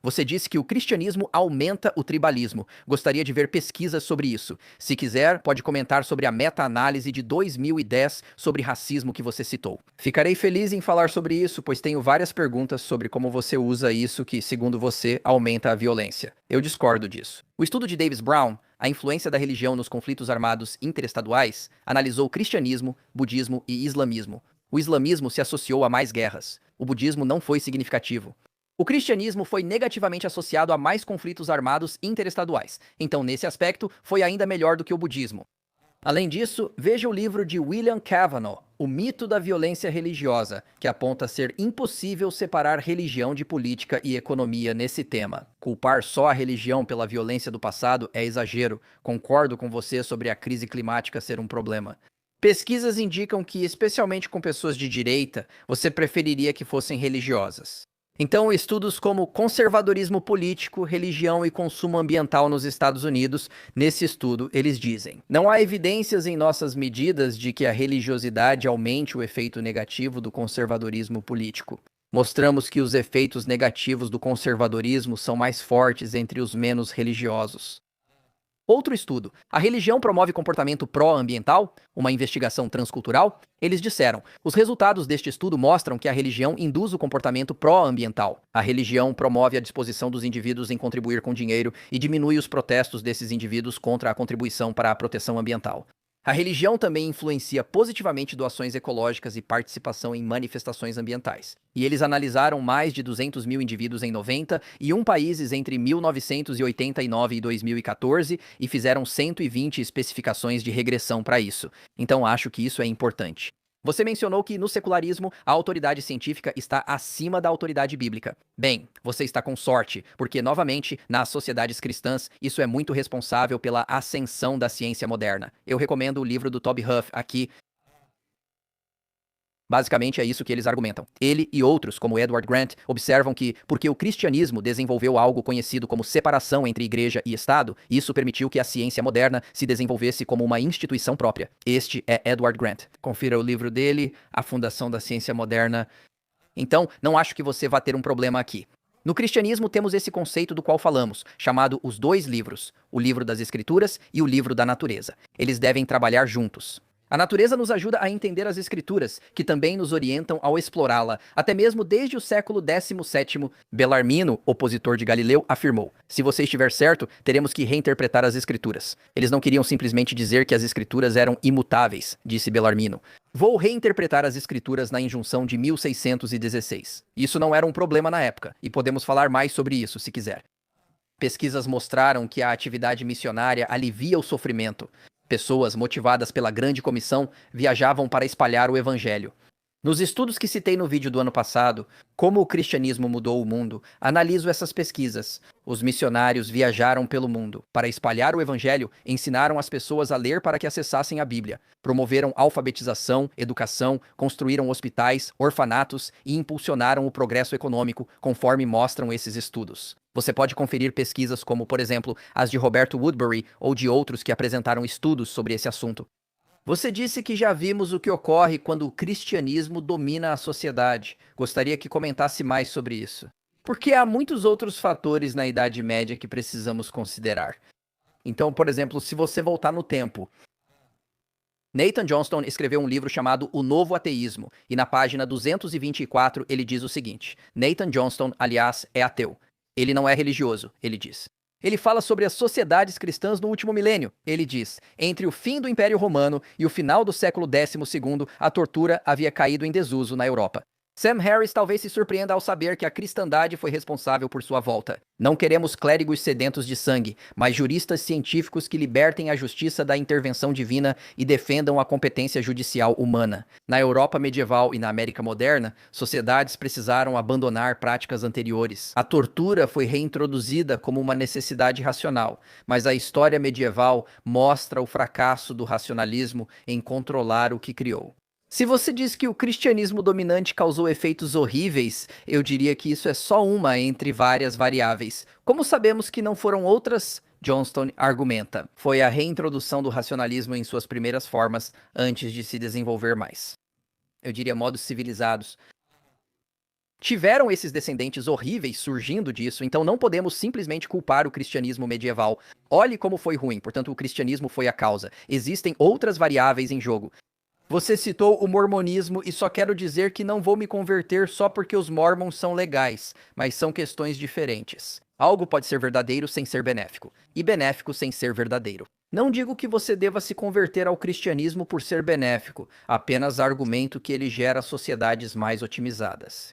Você disse que o cristianismo aumenta o tribalismo. Gostaria de ver pesquisas sobre isso. Se quiser, pode comentar sobre a meta-análise de 2010 sobre racismo que você citou. Ficarei feliz em falar sobre isso, pois tenho várias perguntas sobre como você usa isso que, segundo você, aumenta a violência. Eu discordo disso. O estudo de Davis Brown, A Influência da Religião nos Conflitos Armados Interestaduais, analisou cristianismo, budismo e islamismo. O islamismo se associou a mais guerras. O budismo não foi significativo. O cristianismo foi negativamente associado a mais conflitos armados interestaduais, então nesse aspecto foi ainda melhor do que o budismo. Além disso, veja o livro de William Cavanaugh, O Mito da Violência Religiosa, que aponta ser impossível separar religião de política e economia nesse tema. Culpar só a religião pela violência do passado é exagero. Concordo com você sobre a crise climática ser um problema. Pesquisas indicam que, especialmente com pessoas de direita, você preferiria que fossem religiosas. Então, estudos como conservadorismo político, religião e consumo ambiental nos Estados Unidos, nesse estudo, eles dizem: não há evidências em nossas medidas de que a religiosidade aumente o efeito negativo do conservadorismo político. Mostramos que os efeitos negativos do conservadorismo são mais fortes entre os menos religiosos. Outro estudo, a religião promove comportamento pró-ambiental? Uma investigação transcultural? Eles disseram, os resultados deste estudo mostram que a religião induz o comportamento pró-ambiental. A religião promove a disposição dos indivíduos em contribuir com dinheiro e diminui os protestos desses indivíduos contra a contribuição para a proteção ambiental. A religião também influencia positivamente doações ecológicas e participação em manifestações ambientais. E eles analisaram mais de 200 mil indivíduos em 91 países entre 1989 e 2014 e fizeram 120 especificações de regressão para isso. Então acho que isso é importante. Você mencionou que no secularismo a autoridade científica está acima da autoridade bíblica. Bem, você está com sorte, porque novamente, nas sociedades cristãs, isso é muito responsável pela ascensão da ciência moderna. Eu recomendo o livro do Toby Huff aqui. Basicamente é isso que eles argumentam. Ele e outros, como Edward Grant, observam que, porque o cristianismo desenvolveu algo conhecido como separação entre igreja e Estado, isso permitiu que a ciência moderna se desenvolvesse como uma instituição própria. Este é Edward Grant. Confira o livro dele, A Fundação da Ciência Moderna. Então, não acho que você vá ter um problema aqui. No cristianismo temos esse conceito do qual falamos, chamado os dois livros, o livro das Escrituras e o livro da natureza. Eles devem trabalhar juntos. A natureza nos ajuda a entender as escrituras, que também nos orientam ao explorá-la, até mesmo desde o século XVII. Bellarmino, opositor de Galileu, afirmou: se você estiver certo, teremos que reinterpretar as escrituras. Eles não queriam simplesmente dizer que as escrituras eram imutáveis, disse Bellarmino. Vou reinterpretar as escrituras na injunção de 1616. Isso não era um problema na época, e podemos falar mais sobre isso se quiser. Pesquisas mostraram que a atividade missionária alivia o sofrimento. Pessoas motivadas pela grande comissão viajavam para espalhar o evangelho. Nos estudos que citei no vídeo do ano passado, Como o Cristianismo Mudou o Mundo, analiso essas pesquisas. Os missionários viajaram pelo mundo. Para espalhar o evangelho, ensinaram as pessoas a ler para que acessassem a Bíblia. Promoveram alfabetização, educação, construíram hospitais, orfanatos e impulsionaram o progresso econômico, conforme mostram esses estudos. Você pode conferir pesquisas como, por exemplo, as de Roberto Woodbury ou de outros que apresentaram estudos sobre esse assunto. Você disse que já vimos o que ocorre quando o cristianismo domina a sociedade. Gostaria que comentasse mais sobre isso. Porque há muitos outros fatores na Idade Média que precisamos considerar. Então, por exemplo, se você voltar no tempo, Nathan Johnston escreveu um livro chamado O Novo Ateísmo, e na página 224 ele diz o seguinte: Nathan Johnston, aliás, é ateu. Ele não é religioso, ele diz. Ele fala sobre as sociedades cristãs no último milênio. Ele diz, entre o fim do Império Romano e o final do século XII, a tortura havia caído em desuso na Europa. Sam Harris talvez se surpreenda ao saber que a cristandade foi responsável por sua volta. Não queremos clérigos sedentos de sangue, mas juristas científicos que libertem a justiça da intervenção divina e defendam a competência judicial humana. Na Europa medieval e na América moderna, sociedades precisaram abandonar práticas anteriores. A tortura foi reintroduzida como uma necessidade racional, mas a história medieval mostra o fracasso do racionalismo em controlar o que criou. Se você diz que o cristianismo dominante causou efeitos horríveis, eu diria que isso é só uma entre várias variáveis. Como sabemos que não foram outras? Johnston argumenta. Foi a reintrodução do racionalismo em suas primeiras formas, antes de se desenvolver mais. Eu diria modos civilizados. Tiveram esses descendentes horríveis surgindo disso, então não podemos simplesmente culpar o cristianismo medieval. Olhe como foi ruim, portanto o cristianismo foi a causa. Existem outras variáveis em jogo. Você citou o mormonismo e só quero dizer que não vou me converter só porque os mormons são legais, mas são questões diferentes. Algo pode ser verdadeiro sem ser benéfico, e benéfico sem ser verdadeiro. Não digo que você deva se converter ao cristianismo por ser benéfico, apenas argumento que ele gera sociedades mais otimizadas.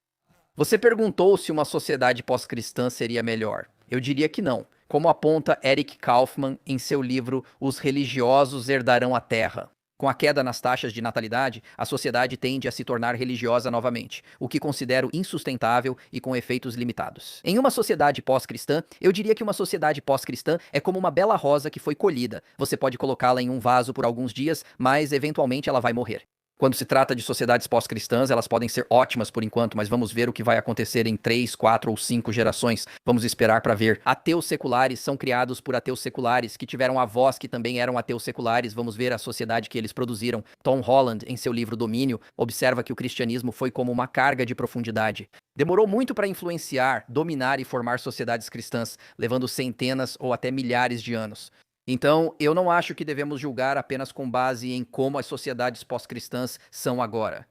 Você perguntou se uma sociedade pós-cristã seria melhor. Eu diria que não, como aponta Eric Kaufmann em seu livro Os Religiosos Herdarão a Terra. Com a queda nas taxas de natalidade, a sociedade tende a se tornar religiosa novamente, o que considero insustentável e com efeitos limitados. Em uma sociedade pós-cristã, eu diria que uma sociedade pós-cristã é como uma bela rosa que foi colhida. Você pode colocá-la em um vaso por alguns dias, mas eventualmente ela vai morrer. Quando se trata de sociedades pós-cristãs, elas podem ser ótimas por enquanto, mas vamos ver o que vai acontecer em 3, 4 ou 5 gerações. Vamos esperar para ver. Ateus seculares são criados por ateus seculares, que tiveram avós que também eram ateus seculares. Vamos ver a sociedade que eles produziram. Tom Holland, em seu livro Domínio, observa que o cristianismo foi como uma carga de profundidade. Demorou muito para influenciar, dominar e formar sociedades cristãs, levando centenas ou até milhares de anos. Então, eu não acho que devemos julgar apenas com base em como as sociedades pós-cristãs são agora.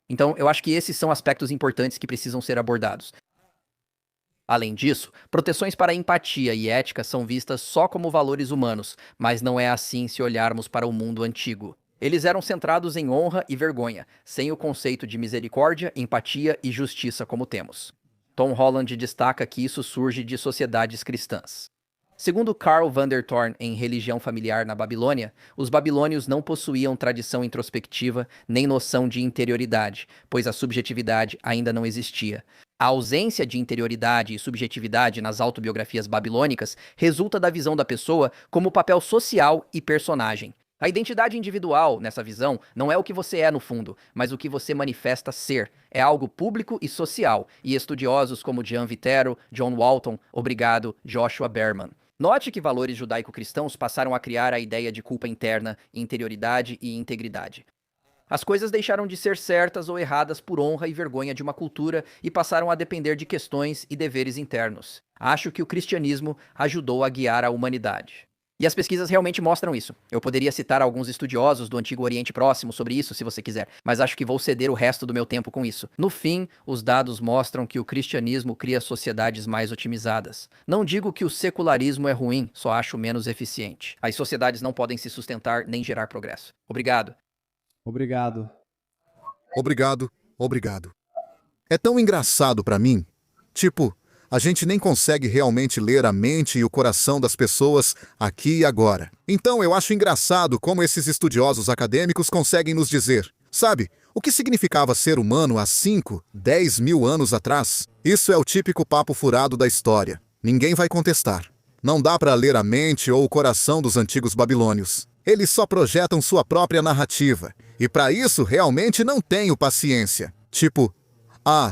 Então, eu acho que esses são aspectos importantes que precisam ser abordados. Além disso, proteções para empatia e ética são vistas só como valores humanos, mas não é assim se olharmos para o mundo antigo. Eles eram centrados em honra e vergonha, sem o conceito de misericórdia, empatia e justiça como temos. Tom Holland destaca que isso surge de sociedades cristãs. Segundo Karl van der Thorn em Religião Familiar na Babilônia, os babilônios não possuíam tradição introspectiva nem noção de interioridade, pois a subjetividade ainda não existia. A ausência de interioridade e subjetividade nas autobiografias babilônicas resulta da visão da pessoa como papel social e personagem. A identidade individual, nessa visão, não é o que você é no fundo, mas o que você manifesta ser. É algo público e social, e estudiosos como Jean Vitero, John Walton, obrigado, Joshua Behrman. Note que valores judaico-cristãos passaram a criar a ideia de culpa interna, interioridade e integridade. As coisas deixaram de ser certas ou erradas por honra e vergonha de uma cultura e passaram a depender de questões e deveres internos. Acho que o cristianismo ajudou a guiar a humanidade. E as pesquisas realmente mostram isso. Eu poderia citar alguns estudiosos do Antigo Oriente Próximo sobre isso, se você quiser, mas acho que vou ceder o resto do meu tempo com isso. No fim, os dados mostram que o cristianismo cria sociedades mais otimizadas. Não digo que o secularismo é ruim, só acho menos eficiente. As sociedades não podem se sustentar nem gerar progresso. Obrigado. Obrigado. Obrigado. É tão engraçado pra mim. Tipo, a gente nem consegue realmente ler a mente e o coração das pessoas aqui e agora. Então eu acho engraçado como esses estudiosos acadêmicos conseguem nos dizer, sabe, o que significava ser humano há 5, 10 mil anos atrás? Isso é o típico papo furado da história. Ninguém vai contestar. Não dá pra ler a mente ou o coração dos antigos babilônios. Eles só projetam sua própria narrativa. E pra isso realmente não tenho paciência. Tipo,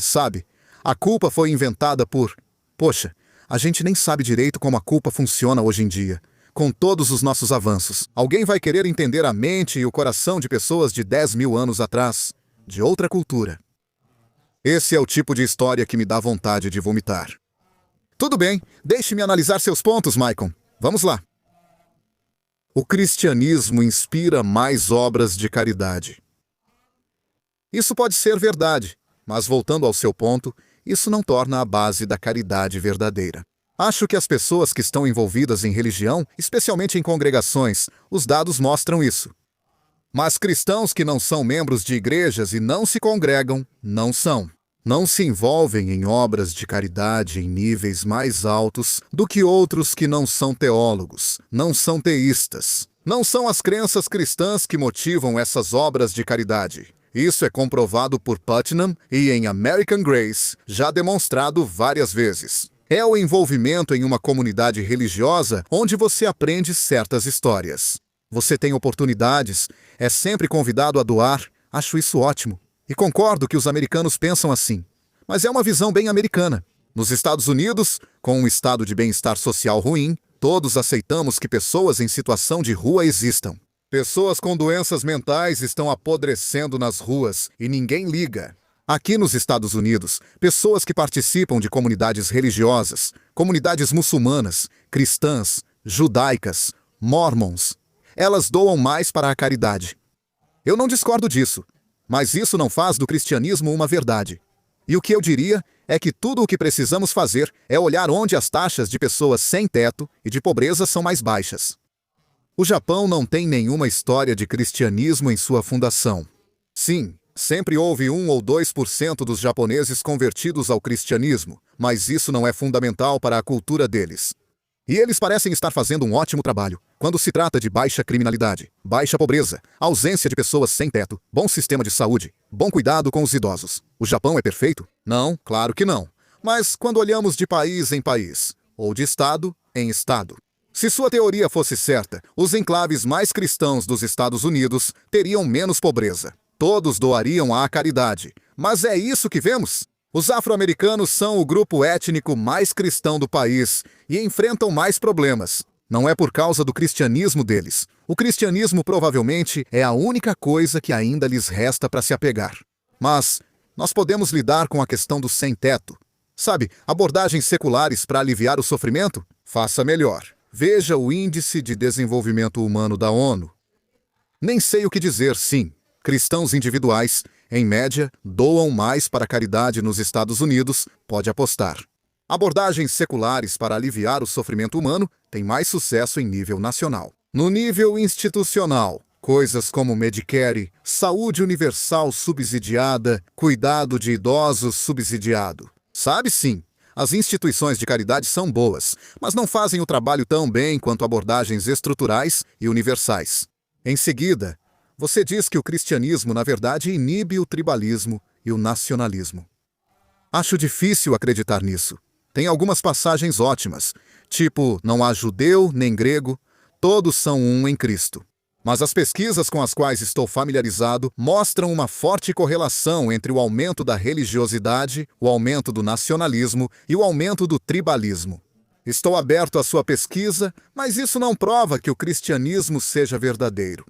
sabe, a culpa foi inventada por... Poxa, a gente nem sabe direito como a culpa funciona hoje em dia. Com todos os nossos avanços, alguém vai querer entender a mente e o coração de pessoas de 10 mil anos atrás, de outra cultura. Esse é o tipo de história que me dá vontade de vomitar. Tudo bem, deixe-me analisar seus pontos, Maicon. Vamos lá. O cristianismo inspira mais obras de caridade. Isso pode ser verdade, mas voltando ao seu ponto, isso não torna a base da caridade verdadeira. Acho que as pessoas que estão envolvidas em religião, especialmente em congregações, os dados mostram isso. Mas cristãos que não são membros de igrejas e não se congregam, não são. Não se envolvem em obras de caridade em níveis mais altos do que outros que não são teólogos, não são teístas. Não são as crenças cristãs que motivam essas obras de caridade. Isso é comprovado por Putnam e em American Grace, já demonstrado várias vezes. É o envolvimento em uma comunidade religiosa onde você aprende certas histórias. Você tem oportunidades, é sempre convidado a doar, acho isso ótimo. E concordo que os americanos pensam assim. Mas é uma visão bem americana. Nos Estados Unidos, com um estado de bem-estar social ruim, todos aceitamos que pessoas em situação de rua existam. Pessoas com doenças mentais estão apodrecendo nas ruas e ninguém liga. Aqui nos Estados Unidos, pessoas que participam de comunidades religiosas, comunidades muçulmanas, cristãs, judaicas, mormons, elas doam mais para a caridade. Eu não discordo disso, mas isso não faz do cristianismo uma verdade. E o que eu diria é que tudo o que precisamos fazer é olhar onde as taxas de pessoas sem teto e de pobreza são mais baixas. O Japão não tem nenhuma história de cristianismo em sua fundação. Sim, sempre houve 1 ou 2% dos japoneses convertidos ao cristianismo, mas isso não é fundamental para a cultura deles. E eles parecem estar fazendo um ótimo trabalho, quando se trata de baixa criminalidade, baixa pobreza, ausência de pessoas sem teto, bom sistema de saúde, bom cuidado com os idosos. O Japão é perfeito? Não, claro que não. Mas quando olhamos de país em país, ou de estado em estado. Se sua teoria fosse certa, os enclaves mais cristãos dos Estados Unidos teriam menos pobreza. Todos doariam à caridade. Mas é isso que vemos? Os afro-americanos são o grupo étnico mais cristão do país e enfrentam mais problemas. Não é por causa do cristianismo deles. O cristianismo provavelmente é a única coisa que ainda lhes resta para se apegar. Mas nós podemos lidar com a questão do sem-teto. Sabe, abordagens seculares para aliviar o sofrimento? Faça melhor. Veja o Índice de Desenvolvimento Humano da ONU. Nem sei o que dizer, sim. Cristãos individuais, em média, doam mais para a caridade nos Estados Unidos, pode apostar. Abordagens seculares para aliviar o sofrimento humano têm mais sucesso em nível nacional. No nível institucional, coisas como Medicare, saúde universal subsidiada, cuidado de idosos subsidiado. Sabe, sim, as instituições de caridade são boas, mas não fazem o trabalho tão bem quanto abordagens estruturais e universais. Em seguida, você diz que o cristianismo, na verdade, inibe o tribalismo e o nacionalismo. Acho difícil acreditar nisso. Tem algumas passagens ótimas, tipo, não há judeu nem grego, todos são um em Cristo. Mas as pesquisas com as quais estou familiarizado mostram uma forte correlação entre o aumento da religiosidade, o aumento do nacionalismo e o aumento do tribalismo. Estou aberto à sua pesquisa, mas isso não prova que o cristianismo seja verdadeiro.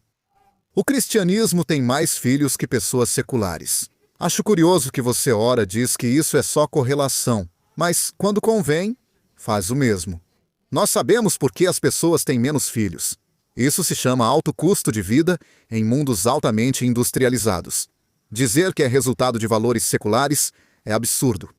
O cristianismo tem mais filhos que pessoas seculares. Acho curioso que você ora diz que isso é só correlação, mas quando convém, faz o mesmo. Nós sabemos por que as pessoas têm menos filhos. Isso se chama alto custo de vida em mundos altamente industrializados. Dizer que é resultado de valores seculares é absurdo.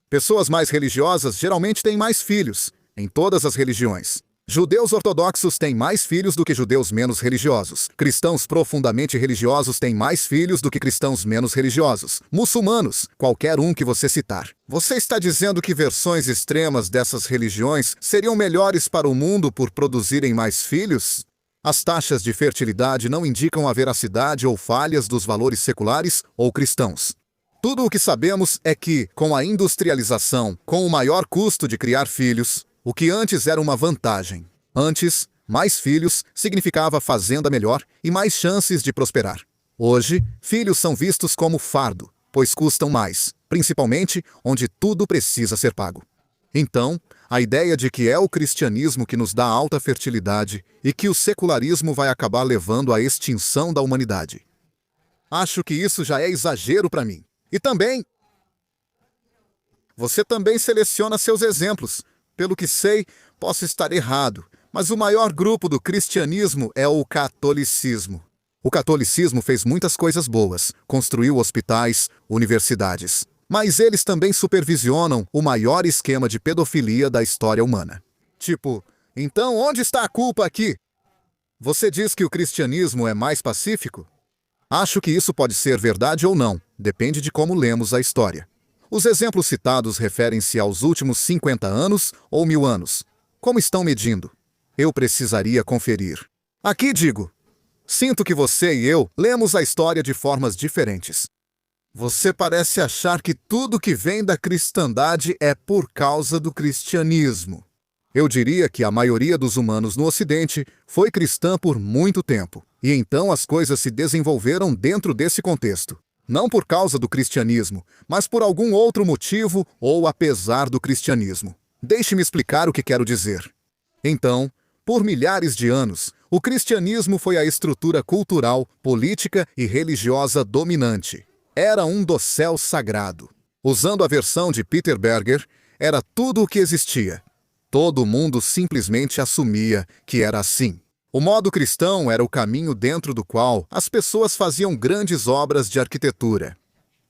Pessoas mais religiosas geralmente têm mais filhos, em todas as religiões. Judeus ortodoxos têm mais filhos do que judeus menos religiosos. Cristãos profundamente religiosos têm mais filhos do que cristãos menos religiosos. Muçulmanos, qualquer um que você citar. Você está dizendo que versões extremas dessas religiões seriam melhores para o mundo por produzirem mais filhos? As taxas de fertilidade não indicam a veracidade ou falhas dos valores seculares ou cristãos. Tudo o que sabemos é que, com a industrialização, com o maior custo de criar filhos, o que antes era uma vantagem. Antes, mais filhos significava fazenda melhor e mais chances de prosperar. Hoje, filhos são vistos como fardo, pois custam mais, principalmente onde tudo precisa ser pago. Então, a ideia de que é o cristianismo que nos dá alta fertilidade e que o secularismo vai acabar levando à extinção da humanidade. Acho que isso já é exagero para mim. E também, você também seleciona seus exemplos. Pelo que sei, posso estar errado, mas o maior grupo do cristianismo é o catolicismo. O catolicismo fez muitas coisas boas, construiu hospitais, universidades. Mas eles também supervisionam o maior esquema de pedofilia da história humana. Tipo, então onde está a culpa aqui? Você diz que o cristianismo é mais pacífico? Acho que isso pode ser verdade ou não, depende de como lemos a história. Os exemplos citados referem-se aos últimos 50 anos ou 1000 anos. Como estão medindo? Eu precisaria conferir. Aqui digo, sinto que você e eu lemos a história de formas diferentes. Você parece achar que tudo que vem da cristandade é por causa do cristianismo. Eu diria que a maioria dos humanos no Ocidente foi cristã por muito tempo, e então as coisas se desenvolveram dentro desse contexto. Não por causa do cristianismo, mas por algum outro motivo ou apesar do cristianismo. Deixe-me explicar o que quero dizer. Então, por milhares de anos, o cristianismo foi a estrutura cultural, política e religiosa dominante. Era um dossel sagrado. Usando a versão de Peter Berger, era tudo o que existia. Todo mundo simplesmente assumia que era assim. O modo cristão era o caminho dentro do qual as pessoas faziam grandes obras de arquitetura.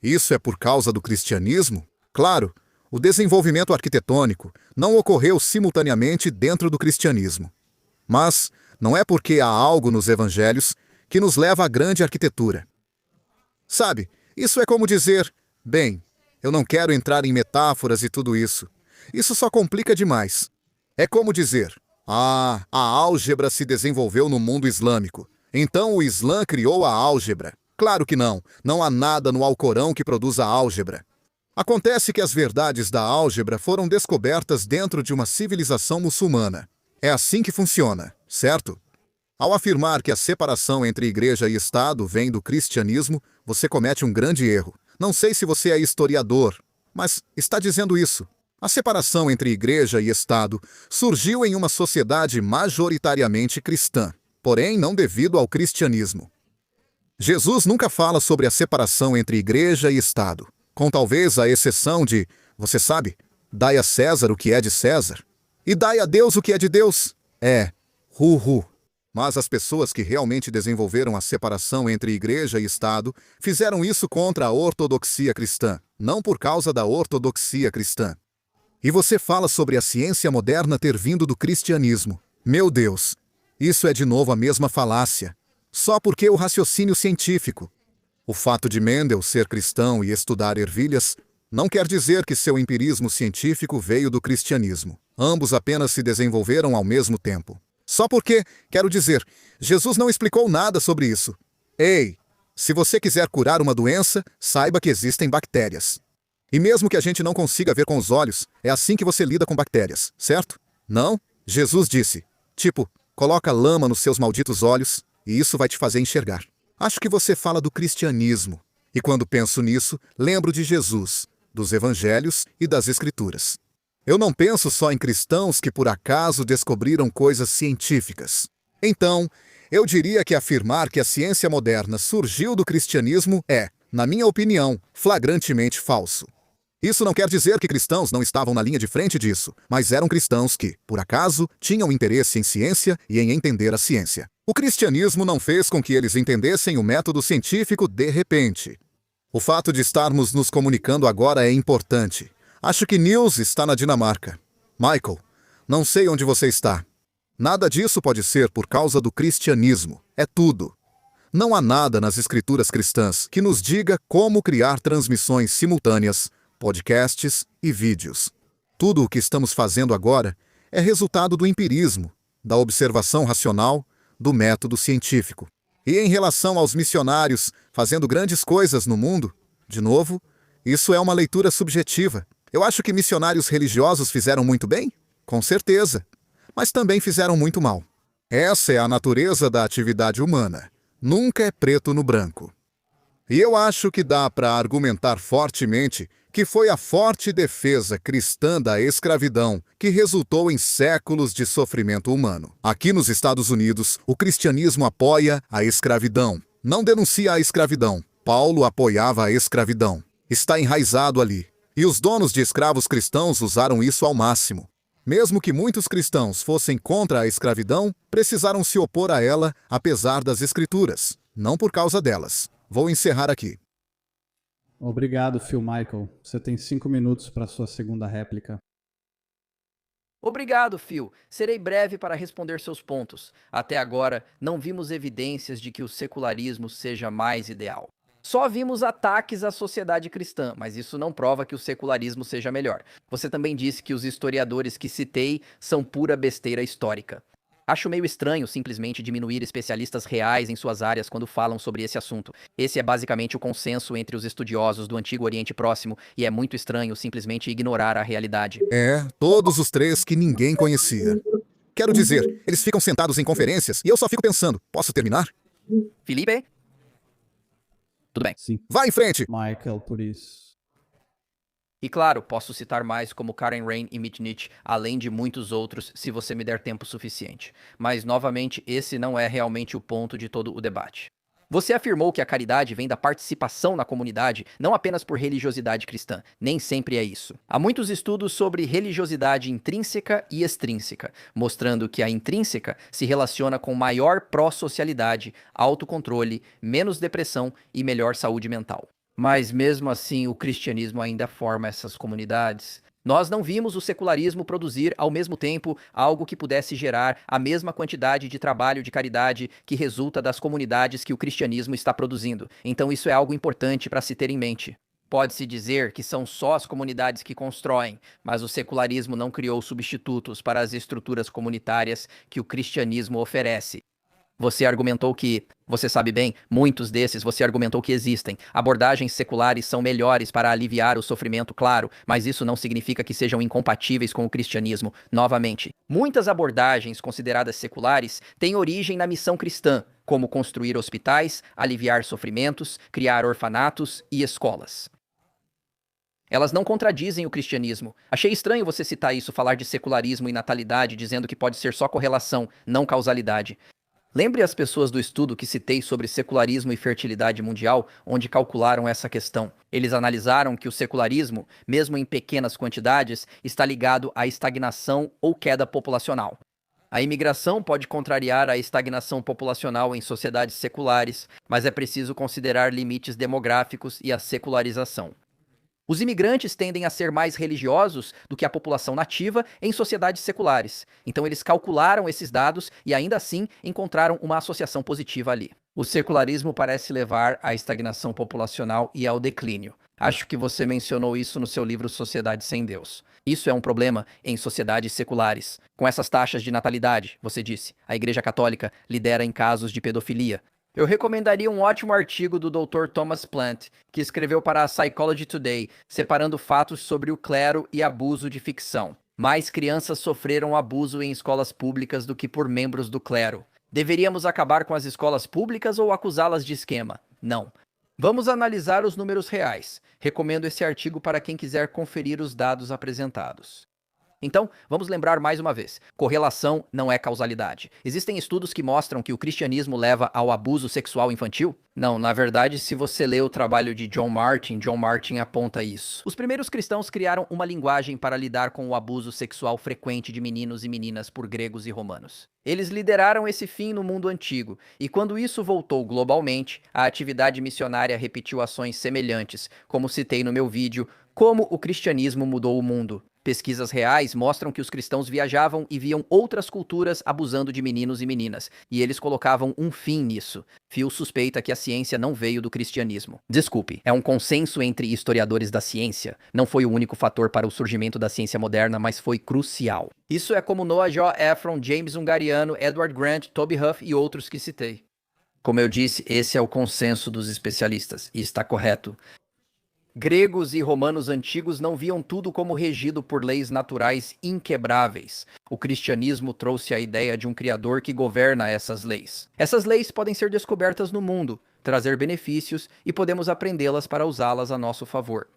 Isso é por causa do cristianismo? Claro, o desenvolvimento arquitetônico não ocorreu simultaneamente dentro do cristianismo. Mas não é porque há algo nos evangelhos que nos leva à grande arquitetura. Sabe, isso é como dizer, bem, eu não quero entrar em metáforas e tudo isso. Isso só complica demais. É como dizer, a álgebra se desenvolveu no mundo islâmico. Então o Islã criou a álgebra. Claro que não. Não há nada no Alcorão que produza álgebra. Acontece que as verdades da álgebra foram descobertas dentro de uma civilização muçulmana. É assim que funciona, certo? Ao afirmar que a separação entre igreja e Estado vem do cristianismo, você comete um grande erro. Não sei se você é historiador, mas está dizendo isso. A separação entre igreja e Estado surgiu em uma sociedade majoritariamente cristã, porém não devido ao cristianismo. Jesus nunca fala sobre a separação entre igreja e Estado, com talvez a exceção de, você sabe, dai a César o que é de César, e dai a Deus o que é de Deus. Mas as pessoas que realmente desenvolveram a separação entre igreja e Estado fizeram isso contra a ortodoxia cristã, não por causa da ortodoxia cristã. E você fala sobre a ciência moderna ter vindo do cristianismo. Meu Deus, isso é de novo a mesma falácia. Só porque o raciocínio científico. O fato de Mendel ser cristão e estudar ervilhas não quer dizer que seu empirismo científico veio do cristianismo. Ambos apenas se desenvolveram ao mesmo tempo. Só porque, quero dizer, Jesus não explicou nada sobre isso. Ei, se você quiser curar uma doença, saiba que existem bactérias. E mesmo que a gente não consiga ver com os olhos, é assim que você lida com bactérias, certo? Não? Jesus disse, coloca lama nos seus malditos olhos e isso vai te fazer enxergar. Acho que você fala do cristianismo. E quando penso nisso, lembro de Jesus, dos evangelhos e das escrituras. Eu não penso só em cristãos que por acaso descobriram coisas científicas. Então, eu diria que afirmar que a ciência moderna surgiu do cristianismo é, na minha opinião, flagrantemente falso. Isso não quer dizer que cristãos não estavam na linha de frente disso, mas eram cristãos que, por acaso, tinham interesse em ciência e em entender a ciência. O cristianismo não fez com que eles entendessem o método científico de repente. O fato de estarmos nos comunicando agora é importante. Acho que Niels está na Dinamarca. Michael, não sei onde você está. Nada disso pode ser por causa do cristianismo. É tudo. Não há nada nas escrituras cristãs que nos diga como criar transmissões simultâneas, podcasts e vídeos. Tudo o que estamos fazendo agora é resultado do empirismo, da observação racional, do método científico. E em relação aos missionários fazendo grandes coisas no mundo, de novo, isso é uma leitura subjetiva. Eu acho que missionários religiosos fizeram muito bem? Com certeza. Mas também fizeram muito mal. Essa é a natureza da atividade humana. Nunca é preto no branco. E eu acho que dá para argumentar fortemente que foi a forte defesa cristã da escravidão que resultou em séculos de sofrimento humano. Aqui nos Estados Unidos, o cristianismo apoia a escravidão. Não denuncia a escravidão. Paulo apoiava a escravidão. Está enraizado ali. E os donos de escravos cristãos usaram isso ao máximo. Mesmo que muitos cristãos fossem contra a escravidão, precisaram se opor a ela apesar das escrituras, não por causa delas. Vou encerrar aqui. Obrigado, Phil Michael. Você tem 5 minutos para sua segunda réplica. Obrigado, Phil. Serei breve para responder seus pontos. Até agora, não vimos evidências de que o secularismo seja mais ideal. Só vimos ataques à sociedade cristã, mas isso não prova que o secularismo seja melhor. Você também disse que os historiadores que citei são pura besteira histórica. Acho meio estranho simplesmente diminuir especialistas reais em suas áreas quando falam sobre esse assunto. Esse é basicamente o consenso entre os estudiosos do Antigo Oriente Próximo e é muito estranho simplesmente ignorar a realidade. Todos os três que ninguém conhecia. Quero dizer, eles ficam sentados em conferências e eu só fico pensando, posso terminar? Felipe? Tudo bem. Sim, Vá em frente! Michael, por isso. E claro, posso citar mais como Karen Rain e Mitnick, além de muitos outros, se você me der tempo suficiente. Mas, novamente, esse não é realmente o ponto de todo o debate. Você afirmou que a caridade vem da participação na comunidade, não apenas por religiosidade cristã. Nem sempre é isso. Há muitos estudos sobre religiosidade intrínseca e extrínseca, mostrando que a intrínseca se relaciona com maior pró-socialidade, autocontrole, menos depressão e melhor saúde mental. Mas mesmo assim, o cristianismo ainda forma essas comunidades. Nós não vimos o secularismo produzir, ao mesmo tempo, algo que pudesse gerar a mesma quantidade de trabalho de caridade que resulta das comunidades que o cristianismo está produzindo. Então isso é algo importante para se ter em mente. Pode-se dizer que são só as comunidades que constroem, mas o secularismo não criou substitutos para as estruturas comunitárias que o cristianismo oferece. Você argumentou que, você sabe bem, muitos desses você argumentou que existem. Abordagens seculares são melhores para aliviar o sofrimento, claro, mas isso não significa que sejam incompatíveis com o cristianismo. Novamente, muitas abordagens consideradas seculares têm origem na missão cristã, como construir hospitais, aliviar sofrimentos, criar orfanatos e escolas. Elas não contradizem o cristianismo. Achei estranho você citar isso, falar de secularismo e natalidade, dizendo que pode ser só correlação, não causalidade. Lembre as pessoas do estudo que citei sobre secularismo e fertilidade mundial, onde calcularam essa questão. Eles analisaram que o secularismo, mesmo em pequenas quantidades, está ligado à estagnação ou queda populacional. A imigração pode contrariar a estagnação populacional em sociedades seculares, mas é preciso considerar limites demográficos e a secularização. Os imigrantes tendem a ser mais religiosos do que a população nativa em sociedades seculares. Então eles calcularam esses dados e ainda assim encontraram uma associação positiva ali. O secularismo parece levar à estagnação populacional e ao declínio. Acho que você mencionou isso no seu livro Sociedade Sem Deus. Isso é um problema em sociedades seculares. Com essas taxas de natalidade, você disse, a Igreja Católica lidera em casos de pedofilia. Eu recomendaria um ótimo artigo do Dr. Thomas Plant, que escreveu para a Psychology Today, separando fatos sobre o clero e abuso de ficção. Mais crianças sofreram abuso em escolas públicas do que por membros do clero. Deveríamos acabar com as escolas públicas ou acusá-las de esquema? Não. Vamos analisar os números reais. Recomendo esse artigo para quem quiser conferir os dados apresentados. Então, vamos lembrar mais uma vez, correlação não é causalidade. Existem estudos que mostram que o cristianismo leva ao abuso sexual infantil? Não, na verdade, se você lê o trabalho de John Martin aponta isso. Os primeiros cristãos criaram uma linguagem para lidar com o abuso sexual frequente de meninos e meninas por gregos e romanos. Eles lideraram esse fim no mundo antigo, e quando isso voltou globalmente, a atividade missionária repetiu ações semelhantes, como citei no meu vídeo, Como o Cristianismo Mudou o Mundo. Pesquisas reais mostram que os cristãos viajavam e viam outras culturas abusando de meninos e meninas, e eles colocavam um fim nisso. Phil suspeita que a ciência não veio do cristianismo. Desculpe, é um consenso entre historiadores da ciência. Não foi o único fator para o surgimento da ciência moderna, mas foi crucial. Isso é como Noah J. Ephron, James Hungariano, Edward Grant, Toby Huff e outros que citei. Como eu disse, esse é o consenso dos especialistas, e está correto. Gregos e romanos antigos não viam tudo como regido por leis naturais inquebráveis. O cristianismo trouxe a ideia de um criador que governa essas leis. Essas leis podem ser descobertas no mundo, trazer benefícios e podemos aprendê-las para usá-las a nosso favor.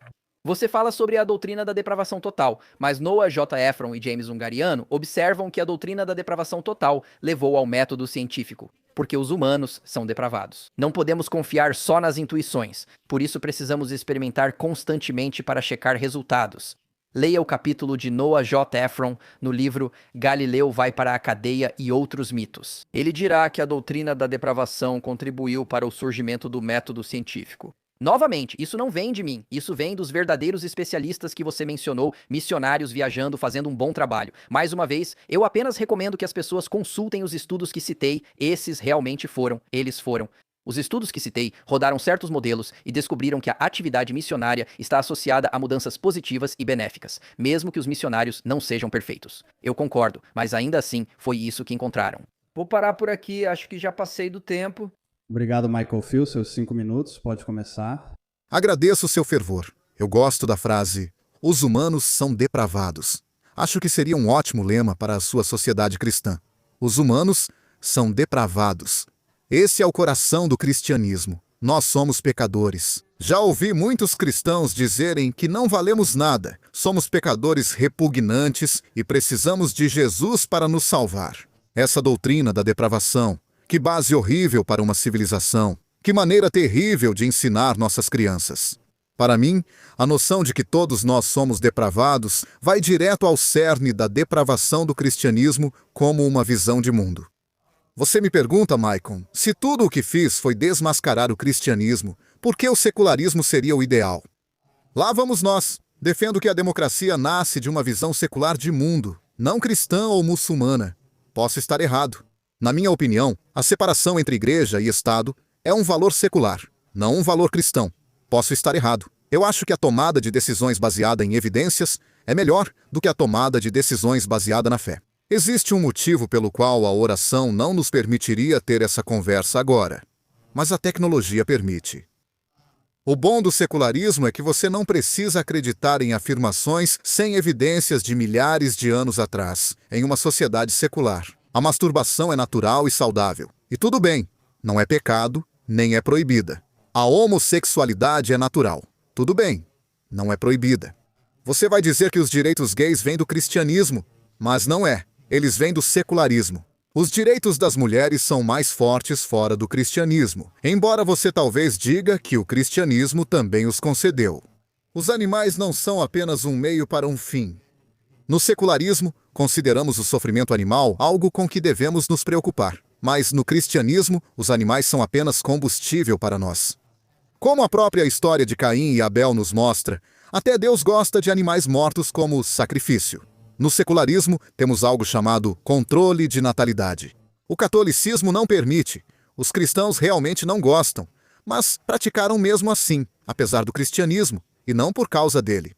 Você fala sobre a doutrina da depravação total, mas Noah J. Ephron e James Hungariano observam que a doutrina da depravação total levou ao método científico, porque os humanos são depravados. Não podemos confiar só nas intuições, por isso precisamos experimentar constantemente para checar resultados. Leia o capítulo de Noah J. Ephron no livro Galileu vai para a cadeia e outros mitos. Ele dirá que a doutrina da depravação contribuiu para o surgimento do método científico. Novamente, isso não vem de mim, isso vem dos verdadeiros especialistas que você mencionou, missionários viajando, fazendo um bom trabalho. Mais uma vez, eu apenas recomendo que as pessoas consultem os estudos que citei, esses realmente foram, eles foram. Os estudos que citei rodaram certos modelos e descobriram que a atividade missionária está associada a mudanças positivas e benéficas, mesmo que os missionários não sejam perfeitos. Eu concordo, mas ainda assim foi isso que encontraram. Vou parar por aqui, acho que já passei do tempo. Obrigado, Michael Phil, seus 5 minutos, pode começar. Agradeço o seu fervor. Eu gosto da frase, os humanos são depravados. Acho que seria um ótimo lema para a sua sociedade cristã. Os humanos são depravados. Esse é o coração do cristianismo. Nós somos pecadores. Já ouvi muitos cristãos dizerem que não valemos nada, somos pecadores repugnantes e precisamos de Jesus para nos salvar. Essa doutrina da depravação, que base horrível para uma civilização, Que maneira terrível de ensinar nossas crianças. Para mim, a noção de que todos nós somos depravados vai direto ao cerne da depravação do cristianismo como uma visão de mundo. Você me pergunta, Maicon, se tudo o que fiz foi desmascarar o cristianismo, por que o secularismo seria o ideal? Lá vamos nós. Defendo que a democracia nasce de uma visão secular de mundo, não cristã ou muçulmana. Posso estar errado. Na minha opinião, a separação entre igreja e Estado é um valor secular, não um valor cristão. Posso estar errado. Eu acho que a tomada de decisões baseada em evidências é melhor do que a tomada de decisões baseada na fé. Existe um motivo pelo qual a oração não nos permitiria ter essa conversa agora, mas a tecnologia permite. O bom do secularismo é que você não precisa acreditar em afirmações sem evidências de milhares de anos atrás, em uma sociedade secular. A masturbação é natural e saudável. E tudo bem, não é pecado, nem é proibida. A homossexualidade é natural. Tudo bem, não é proibida. Você vai dizer que os direitos gays vêm do cristianismo, mas não é. Eles vêm do secularismo. Os direitos das mulheres são mais fortes fora do cristianismo, embora você talvez diga que o cristianismo também os concedeu. Os animais não são apenas um meio para um fim. No secularismo, consideramos o sofrimento animal algo com que devemos nos preocupar, mas no cristianismo, os animais são apenas combustível para nós. Como a própria história de Caim e Abel nos mostra, até Deus gosta de animais mortos como sacrifício. No secularismo, temos algo chamado controle de natalidade. O catolicismo não permite. Os cristãos realmente não gostam, mas praticaram mesmo assim, apesar do cristianismo, e não por causa dele.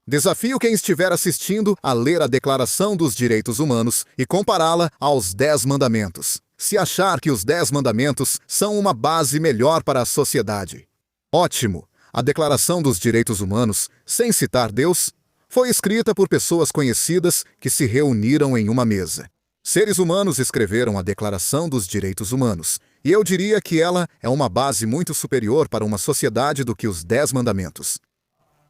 Desafio quem estiver assistindo a ler a Declaração dos Direitos Humanos e compará-la aos 10 Mandamentos, se achar que os 10 Mandamentos são uma base melhor para a sociedade. Ótimo! A Declaração dos Direitos Humanos, sem citar Deus, foi escrita por pessoas conhecidas que se reuniram em uma mesa. Seres humanos escreveram a Declaração dos Direitos Humanos, e eu diria que ela é uma base muito superior para uma sociedade do que os 10 Mandamentos.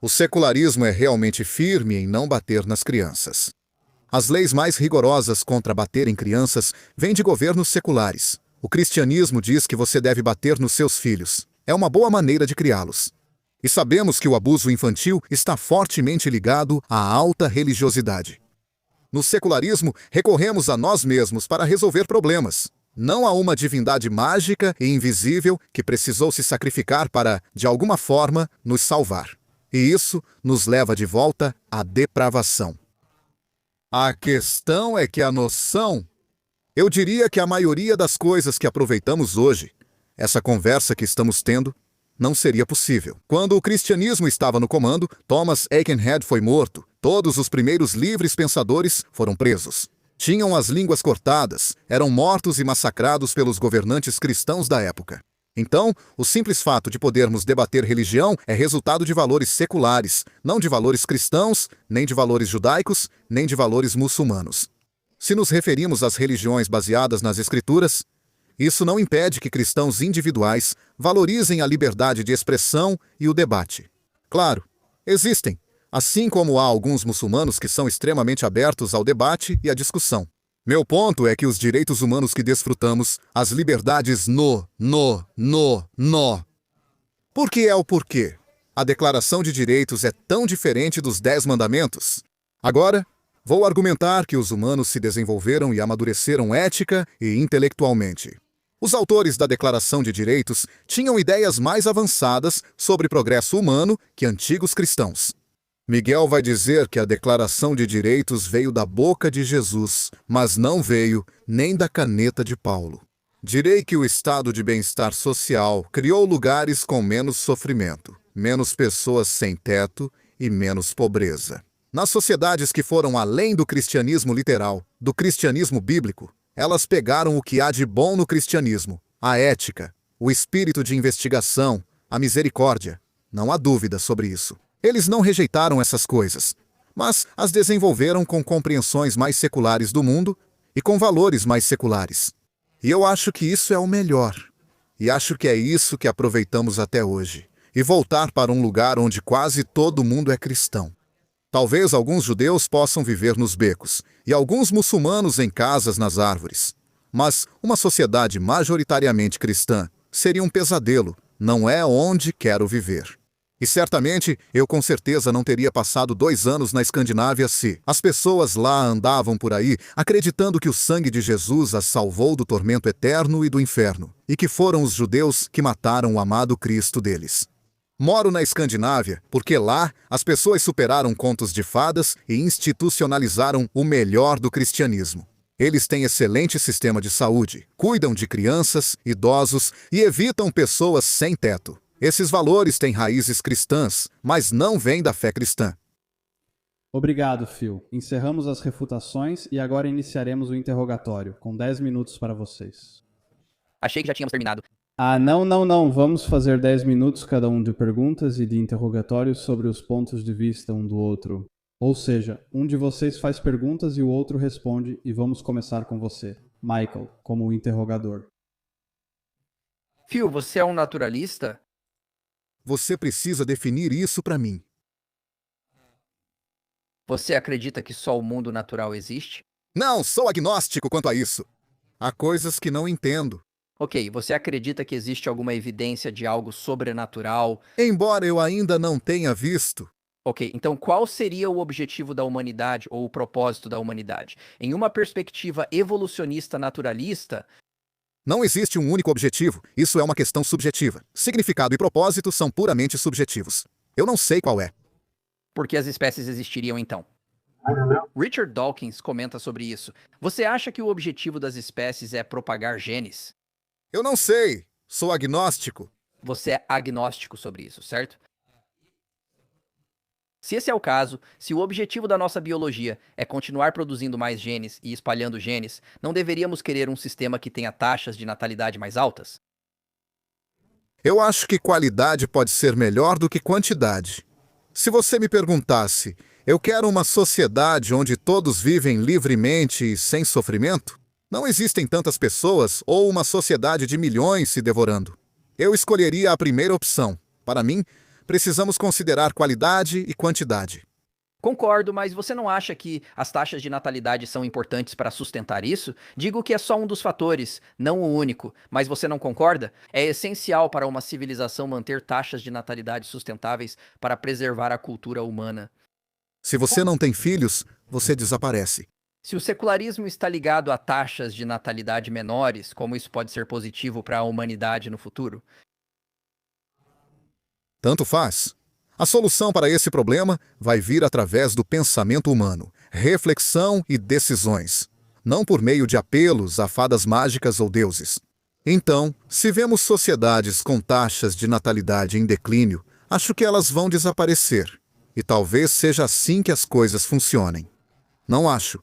O secularismo é realmente firme em não bater nas crianças. As leis mais rigorosas contra bater em crianças vêm de governos seculares. O cristianismo diz que você deve bater nos seus filhos. É uma boa maneira de criá-los. E sabemos que o abuso infantil está fortemente ligado à alta religiosidade. No secularismo, recorremos a nós mesmos para resolver problemas, não a uma divindade mágica e invisível que precisou se sacrificar para, de alguma forma, nos salvar. E isso nos leva de volta à depravação. A questão é que a noção... Eu diria que a maioria das coisas que aproveitamos hoje, essa conversa que estamos tendo, não seria possível. Quando o cristianismo estava no comando, Thomas Aikenhead foi morto. Todos os primeiros livres pensadores foram presos. Tinham as línguas cortadas, eram mortos e massacrados pelos governantes cristãos da época. Então, o simples fato de podermos debater religião é resultado de valores seculares, não de valores cristãos, nem de valores judaicos, nem de valores muçulmanos. Se nos referimos às religiões baseadas nas Escrituras, isso não impede que cristãos individuais valorizem a liberdade de expressão e o debate. Claro, existem, assim como há alguns muçulmanos que são extremamente abertos ao debate e à discussão. Meu ponto é que os direitos humanos que desfrutamos, as liberdades Por que é o porquê? A Declaração de Direitos é tão diferente dos 10 Mandamentos? Agora, vou argumentar que os humanos se desenvolveram e amadureceram ética e intelectualmente. Os autores da Declaração de Direitos tinham ideias mais avançadas sobre progresso humano que antigos cristãos. Miguel vai dizer que a Declaração de Direitos veio da boca de Jesus, mas não veio nem da caneta de Paulo. Direi que o estado de bem-estar social criou lugares com menos sofrimento, menos pessoas sem teto e menos pobreza. Nas sociedades que foram além do cristianismo literal, do cristianismo bíblico, elas pegaram o que há de bom no cristianismo, a ética, o espírito de investigação, a misericórdia. Não há dúvida sobre isso. Eles não rejeitaram essas coisas, mas as desenvolveram com compreensões mais seculares do mundo e com valores mais seculares. E eu acho que isso é o melhor. E acho que é isso que aproveitamos até hoje. E voltar para um lugar onde quase todo mundo é cristão. Talvez alguns judeus possam viver nos becos, e alguns muçulmanos em casas nas árvores. Mas uma sociedade majoritariamente cristã, Seria um pesadelo. Não é onde quero viver. E certamente, eu com certeza não teria passado 2 anos na Escandinávia se as pessoas lá andavam por aí acreditando que o sangue de Jesus as salvou do tormento eterno e do inferno, e que foram os judeus que mataram o amado Cristo deles. Moro na Escandinávia porque lá as pessoas superaram contos de fadas e institucionalizaram o melhor do cristianismo. Eles têm excelente sistema de saúde, cuidam de crianças, idosos e evitam pessoas sem teto. Esses valores têm raízes cristãs, mas não vêm da fé cristã. Obrigado, Phil. Encerramos as refutações e agora iniciaremos o interrogatório, com 10 minutos para vocês. Achei que já tínhamos terminado. Não. Vamos fazer 10 minutos cada um de perguntas e de interrogatórios sobre os pontos de vista um do outro. Ou seja, um de vocês faz perguntas e o outro responde, e vamos começar com você, Michael, como o interrogador. Phil, você é um naturalista? Você precisa definir isso para mim. Você acredita que só o mundo natural existe? Não, sou agnóstico quanto a isso. Há coisas que não entendo. Ok, você acredita que existe alguma evidência de algo sobrenatural? Embora eu ainda não tenha visto. Ok, então qual seria o objetivo da humanidade ou o propósito da humanidade? Em uma perspectiva evolucionista naturalista, Não existe um único objetivo, isso é uma questão subjetiva. Significado e propósito são puramente subjetivos. Eu não sei qual é. por que as espécies existiriam então? Richard Dawkins comenta sobre isso. Você acha que o objetivo das espécies é propagar genes? Eu não sei. Sou agnóstico. Você é agnóstico sobre isso, certo? Se esse é o caso, se o objetivo da nossa biologia é continuar produzindo mais genes e espalhando genes, não deveríamos querer um sistema que tenha taxas de natalidade mais altas? Eu acho que qualidade pode ser melhor do que quantidade. Se você me perguntasse, eu quero uma sociedade onde todos vivem livremente e sem sofrimento? Não existem tantas pessoas ou uma sociedade de milhões se devorando. Eu escolheria a primeira opção. Para mim, precisamos considerar qualidade e quantidade. Concordo, mas você não acha que as taxas de natalidade são importantes para sustentar isso? Digo que é só um dos fatores, não o único, mas você não concorda? É essencial para uma civilização manter taxas de natalidade sustentáveis para preservar a cultura humana. Se você não tem filhos, você desaparece. Se o secularismo está ligado a taxas de natalidade menores, como isso pode ser positivo para a humanidade no futuro? Tanto faz. A solução para esse problema vai vir através do pensamento humano, reflexão e decisões, não por meio de apelos a fadas mágicas ou deuses. Então, se vemos sociedades com taxas de natalidade em declínio, acho que elas vão desaparecer. E talvez seja assim que as coisas funcionem. Não acho.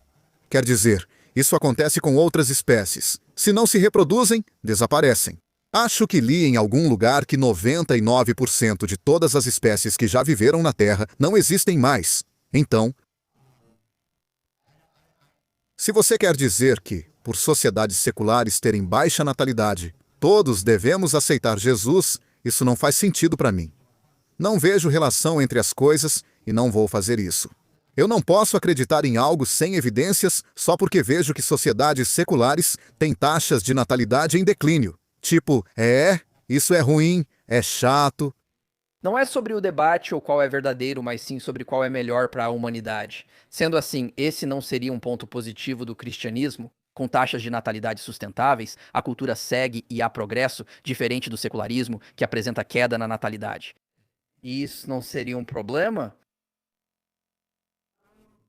Quer dizer, isso acontece com outras espécies. Se não se reproduzem, desaparecem. Acho que li em algum lugar que 99% de todas as espécies que já viveram na Terra não existem mais. Então, se você quer dizer que, por sociedades seculares terem baixa natalidade, todos devemos aceitar Jesus, isso não faz sentido para mim. Não vejo relação entre as coisas e não vou fazer isso. Eu não posso acreditar em algo sem evidências só porque vejo que sociedades seculares têm taxas de natalidade em declínio. Tipo, isso é ruim, é chato. Não é sobre o debate ou qual é verdadeiro, mas sim sobre qual é melhor para a humanidade. Sendo assim, esse não seria um ponto positivo do cristianismo? Com taxas de natalidade sustentáveis, a cultura segue e há progresso, diferente do secularismo, que apresenta queda na natalidade. E isso não seria um problema?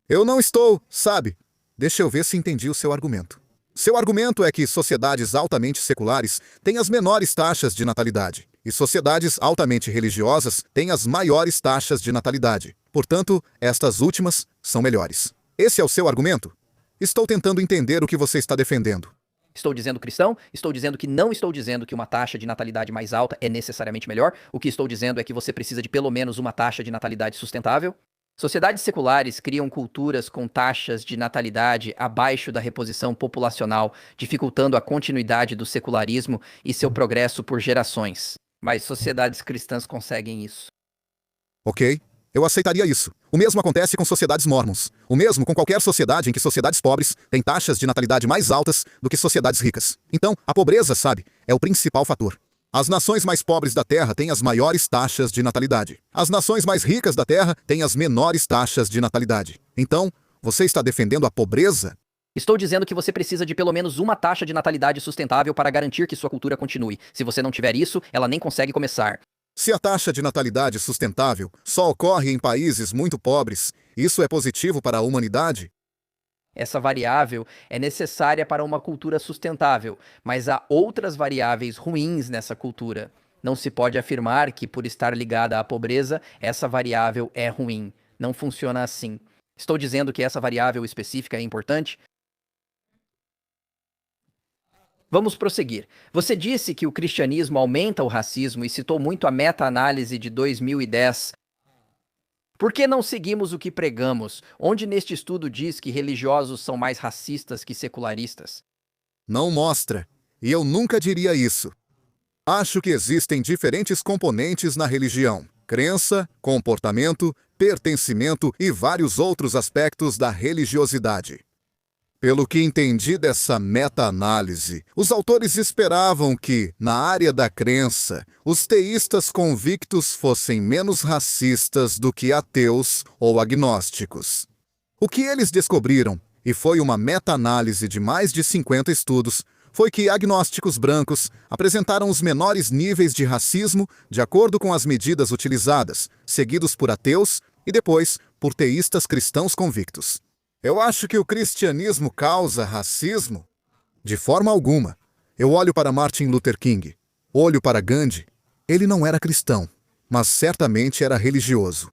Eu não estou, sabe? Deixa eu ver se entendi o seu argumento. Seu argumento é que sociedades altamente seculares têm as menores taxas de natalidade, e sociedades altamente religiosas têm as maiores taxas de natalidade. Portanto, estas últimas são melhores. Esse é o seu argumento? Estou tentando entender o que você está defendendo. Estou dizendo cristão? Estou dizendo que não estou dizendo que uma taxa de natalidade mais alta é necessariamente melhor. O que estou dizendo é que você precisa de pelo menos uma taxa de natalidade sustentável. Sociedades seculares criam culturas com taxas de natalidade abaixo da reposição populacional, dificultando a continuidade do secularismo e seu progresso por gerações. Mas sociedades cristãs conseguem isso. Ok, eu aceitaria isso. O mesmo acontece com sociedades mormons. O mesmo com qualquer sociedade em que sociedades pobres têm taxas de natalidade mais altas do que sociedades ricas. Então, a pobreza, sabe, é o principal fator. As nações mais pobres da Terra têm as maiores taxas de natalidade. As nações mais ricas da Terra têm as menores taxas de natalidade. Então, você está defendendo a pobreza? Estou dizendo que você precisa de pelo menos uma taxa de natalidade sustentável para garantir que sua cultura continue. Se você não tiver isso, ela nem consegue começar. Se a taxa de natalidade sustentável só ocorre em países muito pobres, isso é positivo para a humanidade? Essa variável é necessária para uma cultura sustentável, mas há outras variáveis ruins nessa cultura. Não se pode afirmar que, por estar ligada à pobreza, essa variável é ruim. Não funciona assim. Estou dizendo que essa variável específica é importante? Vamos prosseguir. Você disse que o cristianismo aumenta o racismo e citou muito a meta-análise de 2010. Por que não seguimos o que pregamos, onde neste estudo diz que religiosos são mais racistas que secularistas? Não mostra. E eu nunca diria isso. Acho que existem diferentes componentes na religião: crença, comportamento, pertencimento e vários outros aspectos da religiosidade. Pelo que entendi dessa meta-análise, os autores esperavam que, na área da crença, os teístas convictos fossem menos racistas do que ateus ou agnósticos. O que eles descobriram, e foi uma meta-análise de mais de 50 estudos, foi que agnósticos brancos apresentaram os menores níveis de racismo de acordo com as medidas utilizadas, seguidos por ateus e depois por teístas cristãos convictos. Eu acho que o cristianismo causa racismo? De forma alguma. Eu olho para Martin Luther King, olho para Gandhi. Ele não era cristão, mas certamente era religioso.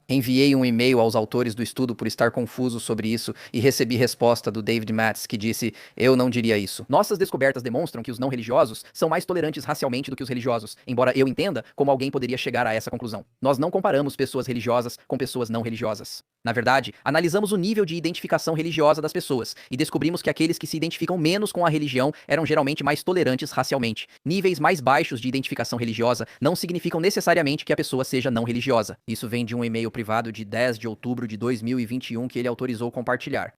Enviei um e-mail aos autores do estudo por estar confuso sobre isso e recebi resposta do David Matz, que disse: eu não diria isso. Nossas descobertas demonstram que os não religiosos são mais tolerantes racialmente do que os religiosos, embora eu entenda como alguém poderia chegar a essa conclusão. Nós não comparamos pessoas religiosas com pessoas não religiosas. Na verdade, analisamos o nível de identificação religiosa das pessoas e descobrimos que aqueles que se identificam menos com a religião eram geralmente mais tolerantes racialmente. Níveis mais baixos de identificação religiosa não significam necessariamente que a pessoa seja não religiosa. Isso vem de um e-mail privado de 10 de outubro de 2021 que ele autorizou compartilhar.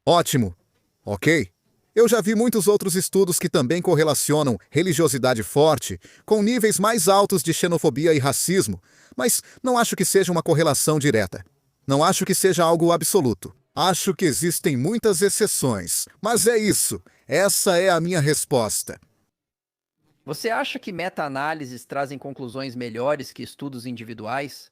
Ótimo. Ok. Eu já vi muitos outros estudos que também correlacionam religiosidade forte com níveis mais altos de xenofobia e racismo, mas não acho que seja uma correlação direta. Não acho que seja algo absoluto. Acho que existem muitas exceções, mas é isso. Essa é a minha resposta. Você acha que meta-análises trazem conclusões melhores que estudos individuais?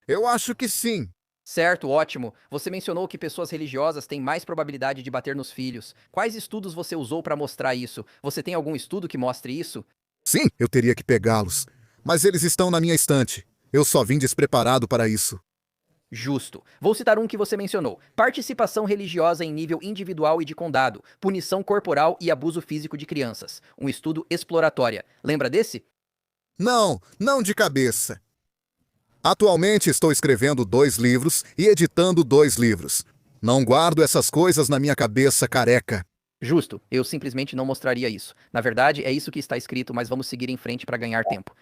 Eu acho que sim. Certo, ótimo. Você mencionou que pessoas religiosas têm mais probabilidade de bater nos filhos. Quais estudos você usou para mostrar isso? Você tem algum estudo que mostre isso? Sim, eu teria que pegá-los. Mas eles estão na minha estante. Eu só vim despreparado para isso. Justo. Vou citar um que você mencionou. Participação religiosa em nível individual e de condado. Punição corporal e abuso físico de crianças. Um estudo exploratório. Lembra desse? Não de cabeça. Atualmente estou escrevendo 2 livros e editando 2 livros. Não guardo essas coisas na minha cabeça careca. Justo. Eu simplesmente não mostraria isso. Na verdade, é isso que está escrito, mas vamos seguir em frente para ganhar tempo.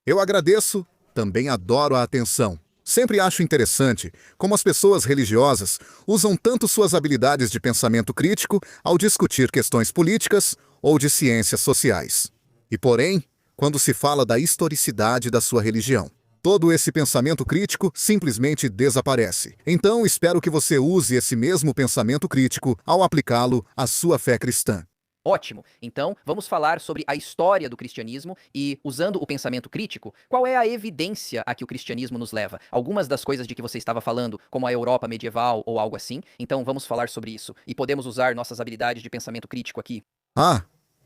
Eu agradeço, também adoro a atenção. Sempre acho interessante como as pessoas religiosas usam tanto suas habilidades de pensamento crítico ao discutir questões políticas ou de ciências sociais. E porém, quando se fala da historicidade da sua religião, todo esse pensamento crítico simplesmente desaparece. Então, espero que você use esse mesmo pensamento crítico ao aplicá-lo à sua fé cristã. Ótimo. Então, vamos falar sobre a história do cristianismo e, usando o pensamento crítico, qual é a evidência a que o cristianismo nos leva? Algumas das coisas de que você estava falando, como a Europa medieval ou algo assim. Então, vamos falar sobre isso. E podemos usar nossas habilidades de pensamento crítico aqui.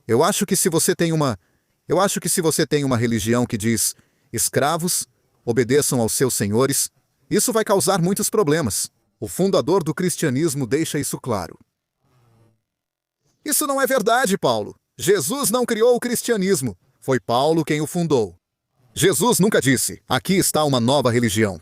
Eu acho que se você tem uma religião que diz: escravos, obedeçam aos seus senhores, isso vai causar muitos problemas. O fundador do cristianismo deixa isso claro. Isso não é verdade, Paulo. Jesus não criou o cristianismo. Foi Paulo quem o fundou. Jesus nunca disse: aqui está uma nova religião.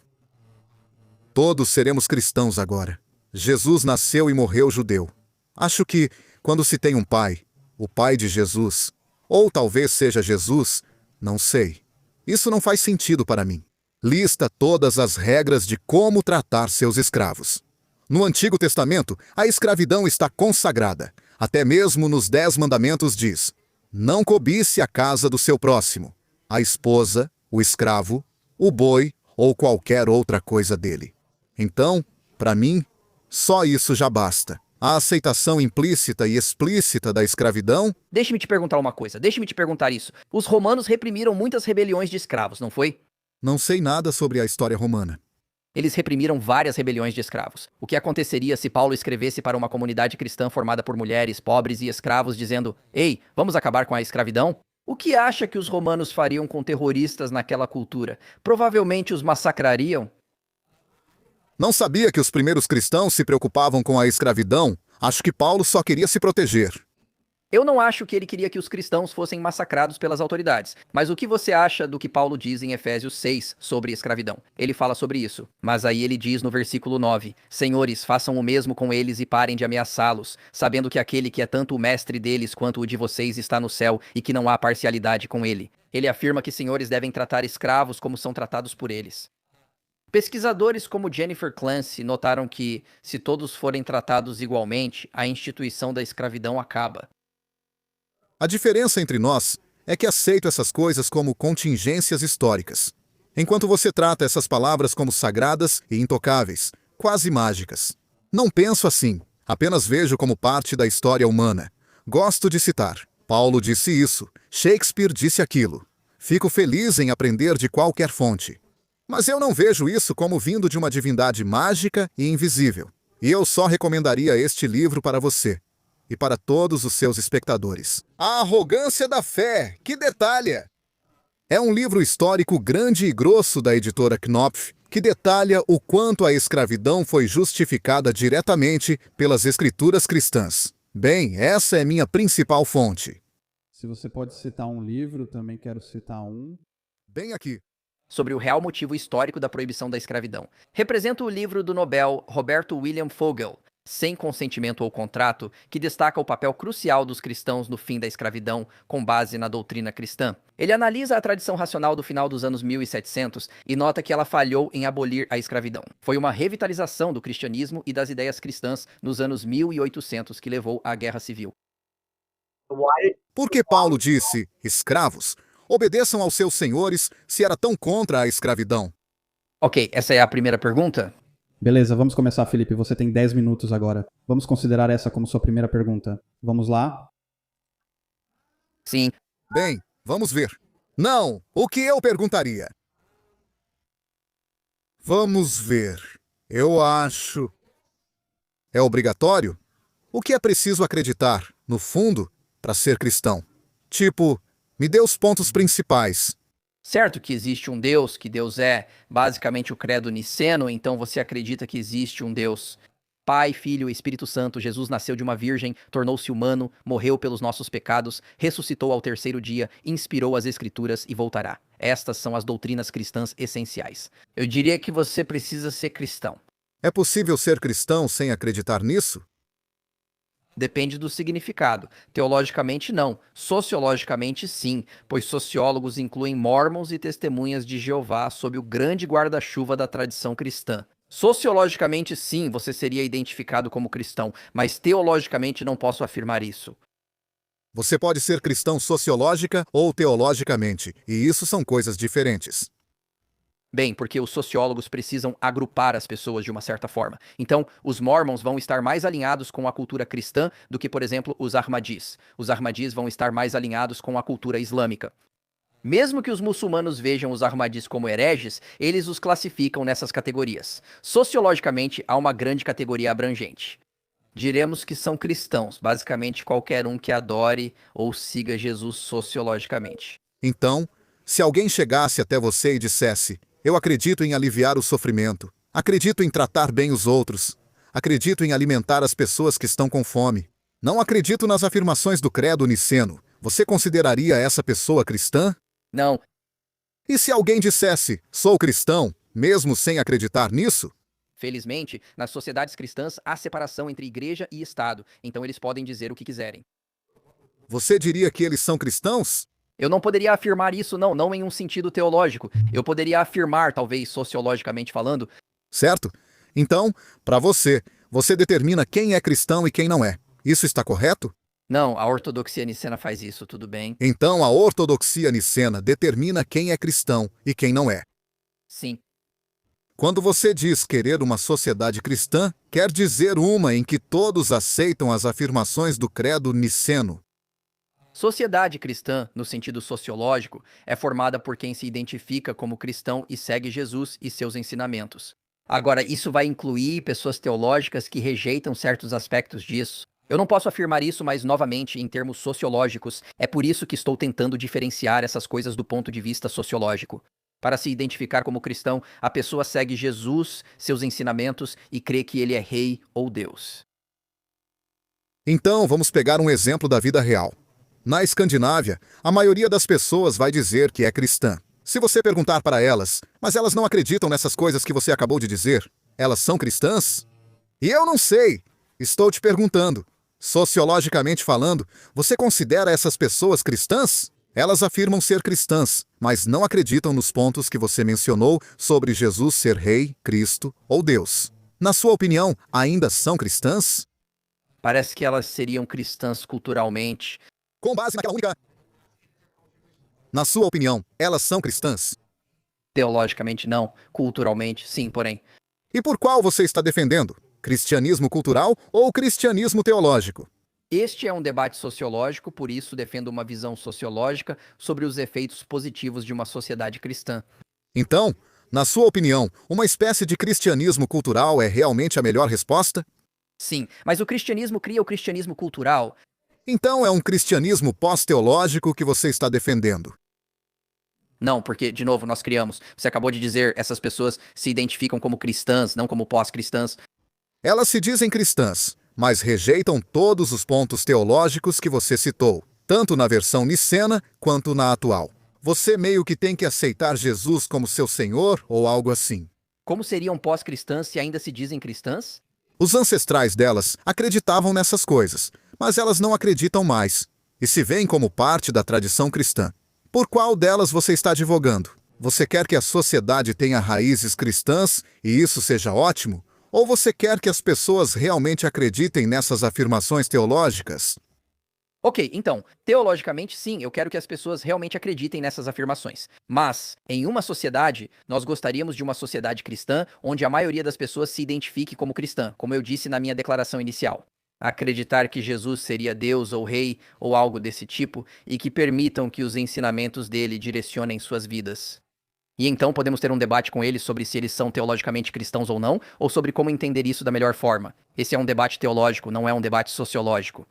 Todos seremos cristãos agora. Jesus nasceu e morreu judeu. Acho que, quando se tem um pai, o pai de Jesus, ou talvez seja Jesus, não sei. Isso não faz sentido para mim. Lista todas as regras de como tratar seus escravos. No Antigo Testamento, a escravidão está consagrada. Até mesmo nos 10 mandamentos diz: não cobice a casa do seu próximo, a esposa, o escravo, o boi ou qualquer outra coisa dele. Então, para mim, só isso já basta. A aceitação implícita e explícita da escravidão. Deixe-me te perguntar uma coisa, deixe-me te perguntar isso. Os romanos reprimiram muitas rebeliões de escravos, não foi? Não sei nada sobre a história romana. Eles reprimiram várias rebeliões de escravos. O que aconteceria se Paulo escrevesse para uma comunidade cristã formada por mulheres, pobres e escravos, dizendo: ei, vamos acabar com a escravidão? O que acha que os romanos fariam com terroristas naquela cultura? Provavelmente os massacrariam? Não sabia que os primeiros cristãos se preocupavam com a escravidão. Acho que Paulo só queria se proteger. Eu não acho que ele queria que os cristãos fossem massacrados pelas autoridades. Mas o que você acha do que Paulo diz em Efésios 6 sobre escravidão? Ele fala sobre isso. Mas aí ele diz no versículo 9: Senhores, façam o mesmo com eles e parem de ameaçá-los, sabendo que aquele que é tanto o mestre deles quanto o de vocês está no céu e que não há parcialidade com ele. Ele afirma que senhores devem tratar escravos como são tratados por eles. Pesquisadores como Jennifer Clancy notaram que, se todos forem tratados igualmente, a instituição da escravidão acaba. A diferença entre nós é que aceito essas coisas como contingências históricas, enquanto você trata essas palavras como sagradas e intocáveis, quase mágicas. Não penso assim, apenas vejo como parte da história humana. Gosto de citar. Paulo disse isso, Shakespeare disse aquilo. Fico feliz em aprender de qualquer fonte. Mas eu não vejo isso como vindo de uma divindade mágica e invisível. E eu só recomendaria este livro para você e para todos os seus espectadores. A Arrogância da Fé, que detalha! É um livro histórico grande e grosso da editora Knopf, que detalha o quanto a escravidão foi justificada diretamente pelas escrituras cristãs. Bem, essa é minha principal fonte. Se você pode citar um livro, também quero citar um. Bem aqui. Sobre o real motivo histórico da proibição da escravidão. Representa o livro do Nobel Roberto William Vogel, Sem Consentimento ou Contrato, que destaca o papel crucial dos cristãos no fim da escravidão, com base na doutrina cristã. Ele analisa a tradição racional do final dos anos 1700 e nota que ela falhou em abolir a escravidão. Foi uma revitalização do cristianismo e das ideias cristãs nos anos 1800 que levou à Guerra Civil. Por que Paulo disse, escravos, obedeçam aos seus senhores se era tão contra a escravidão? Ok, essa é a primeira pergunta? Beleza, vamos começar, Felipe. Você tem 10 minutos agora. Vamos considerar essa como sua primeira pergunta. Vamos lá? Sim. Bem, vamos ver. Não, o que eu perguntaria? Vamos ver. Eu acho. É obrigatório? O que é preciso acreditar, no fundo, para ser cristão? Tipo, me dê os pontos principais. Certo que existe um Deus, que Deus é basicamente o credo niceno, então você acredita que existe um Deus Pai, Filho e Espírito Santo. Jesus nasceu de uma virgem, tornou-se humano, morreu pelos nossos pecados, ressuscitou ao terceiro dia, inspirou as Escrituras e voltará. Estas são as doutrinas cristãs essenciais. Eu diria que você precisa ser cristão. É possível ser cristão sem acreditar nisso? Depende do significado. Teologicamente, não. Sociologicamente, sim, pois sociólogos incluem mórmons e testemunhas de Jeová sob o grande guarda-chuva da tradição cristã. Sociologicamente, sim, você seria identificado como cristão, mas teologicamente não posso afirmar isso. Você pode ser cristão sociológica ou teologicamente, e isso são coisas diferentes. Bem, porque os sociólogos precisam agrupar as pessoas de uma certa forma. Então, os Mormons vão estar mais alinhados com a cultura cristã do que, por exemplo, os Ahmadis. Os Ahmadis vão estar mais alinhados com a cultura islâmica. Mesmo que os muçulmanos vejam os Ahmadis como hereges, eles os classificam nessas categorias. Sociologicamente, há uma grande categoria abrangente. Diremos que são cristãos, basicamente qualquer um que adore ou siga Jesus sociologicamente. Então, se alguém chegasse até você e dissesse: eu acredito em aliviar o sofrimento, acredito em tratar bem os outros, acredito em alimentar as pessoas que estão com fome, não acredito nas afirmações do credo niceno, você consideraria essa pessoa cristã? Não. E se alguém dissesse: sou cristão, mesmo sem acreditar nisso? Felizmente, nas sociedades cristãs há separação entre igreja e Estado, então eles podem dizer o que quiserem. Você diria que eles são cristãos? Eu não poderia afirmar isso, não em um sentido teológico. Eu poderia afirmar, talvez sociologicamente falando. Certo? Então, para você, você determina quem é cristão e quem não é. Isso está correto? Não, a ortodoxia nicena faz isso, tudo bem? Então a ortodoxia nicena determina quem é cristão e quem não é. Sim. Quando você diz querer uma sociedade cristã, quer dizer uma em que todos aceitam as afirmações do credo niceno. Sociedade cristã, no sentido sociológico, é formada por quem se identifica como cristão e segue Jesus e seus ensinamentos. Agora, isso vai incluir pessoas teológicas que rejeitam certos aspectos disso. Eu não posso afirmar isso, mas novamente, em termos sociológicos, é por isso que estou tentando diferenciar essas coisas do ponto de vista sociológico. Para se identificar como cristão, a pessoa segue Jesus, seus ensinamentos e crê que ele é rei ou Deus. Então, vamos pegar um exemplo da vida real. Na Escandinávia, a maioria das pessoas vai dizer que é cristã. Se você perguntar para elas, mas elas não acreditam nessas coisas que você acabou de dizer, elas são cristãs? E eu não sei. Estou te perguntando. Sociologicamente falando, você considera essas pessoas cristãs? Elas afirmam ser cristãs, mas não acreditam nos pontos que você mencionou sobre Jesus ser rei, Cristo ou Deus. Na sua opinião, ainda são cristãs? Parece que elas seriam cristãs culturalmente. Com base naquela única... Na sua opinião, elas são cristãs? Teologicamente, não. Culturalmente, sim, porém. E por qual você está defendendo? Cristianismo cultural ou cristianismo teológico? Este é um debate sociológico, por isso defendo uma visão sociológica sobre os efeitos positivos de uma sociedade cristã. Então, na sua opinião, uma espécie de cristianismo cultural é realmente a melhor resposta? Sim, mas o cristianismo cria o cristianismo cultural. Então é um cristianismo pós-teológico que você está defendendo. Não, porque, de novo, nós criamos. Você acabou de dizer, essas pessoas se identificam como cristãs, não como pós-cristãs. Elas se dizem cristãs, mas rejeitam todos os pontos teológicos que você citou, tanto na versão nicena quanto na atual. Você meio que tem que aceitar Jesus como seu Senhor ou algo assim. Como seriam pós-cristãs se ainda se dizem cristãs? Os ancestrais delas acreditavam nessas coisas, mas elas não acreditam mais, e se veem como parte da tradição cristã. Por qual delas você está advogando? Você quer que a sociedade tenha raízes cristãs e isso seja ótimo? Ou você quer que as pessoas realmente acreditem nessas afirmações teológicas? Ok, então, teologicamente, sim, eu quero que as pessoas realmente acreditem nessas afirmações. Mas, em uma sociedade, nós gostaríamos de uma sociedade cristã onde a maioria das pessoas se identifique como cristã, como eu disse na minha declaração inicial. Acreditar que Jesus seria Deus ou rei ou algo desse tipo e que permitam que os ensinamentos dele direcionem suas vidas. E então podemos ter um debate com eles sobre se eles são teologicamente cristãos ou sobre como entender isso da melhor forma. Esse é um debate teológico, não é um debate sociológico.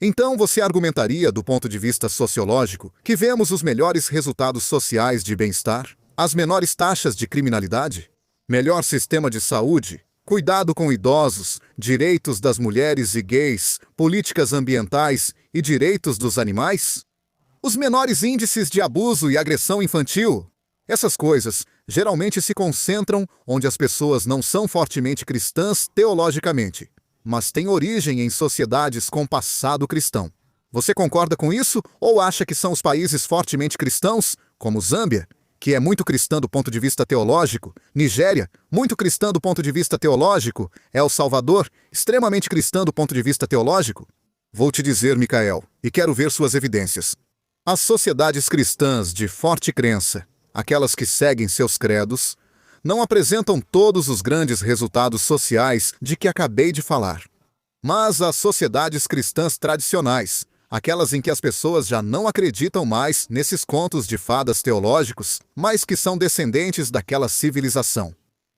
Então você argumentaria, do ponto de vista sociológico, que vemos os melhores resultados sociais de bem-estar, as menores taxas de criminalidade, melhor sistema de saúde, cuidado com idosos, direitos das mulheres e gays, políticas ambientais e direitos dos animais? Os menores índices de abuso e agressão infantil? Essas coisas geralmente se concentram onde as pessoas não são fortemente cristãs teologicamente, mas têm origem em sociedades com passado cristão. Você concorda com isso ou acha que são os países fortemente cristãos, como Zâmbia, que é muito cristã do ponto de vista teológico, Nigéria, muito cristã do ponto de vista teológico, El Salvador, extremamente cristã do ponto de vista teológico? Vou te dizer, Micael, e quero ver suas evidências. As sociedades cristãs de forte crença, aquelas que seguem seus credos, não apresentam todos os grandes resultados sociais de que acabei de falar. Mas as sociedades cristãs tradicionais, aquelas em que as pessoas já não acreditam mais nesses contos de fadas teológicos, mas que são descendentes daquela civilização.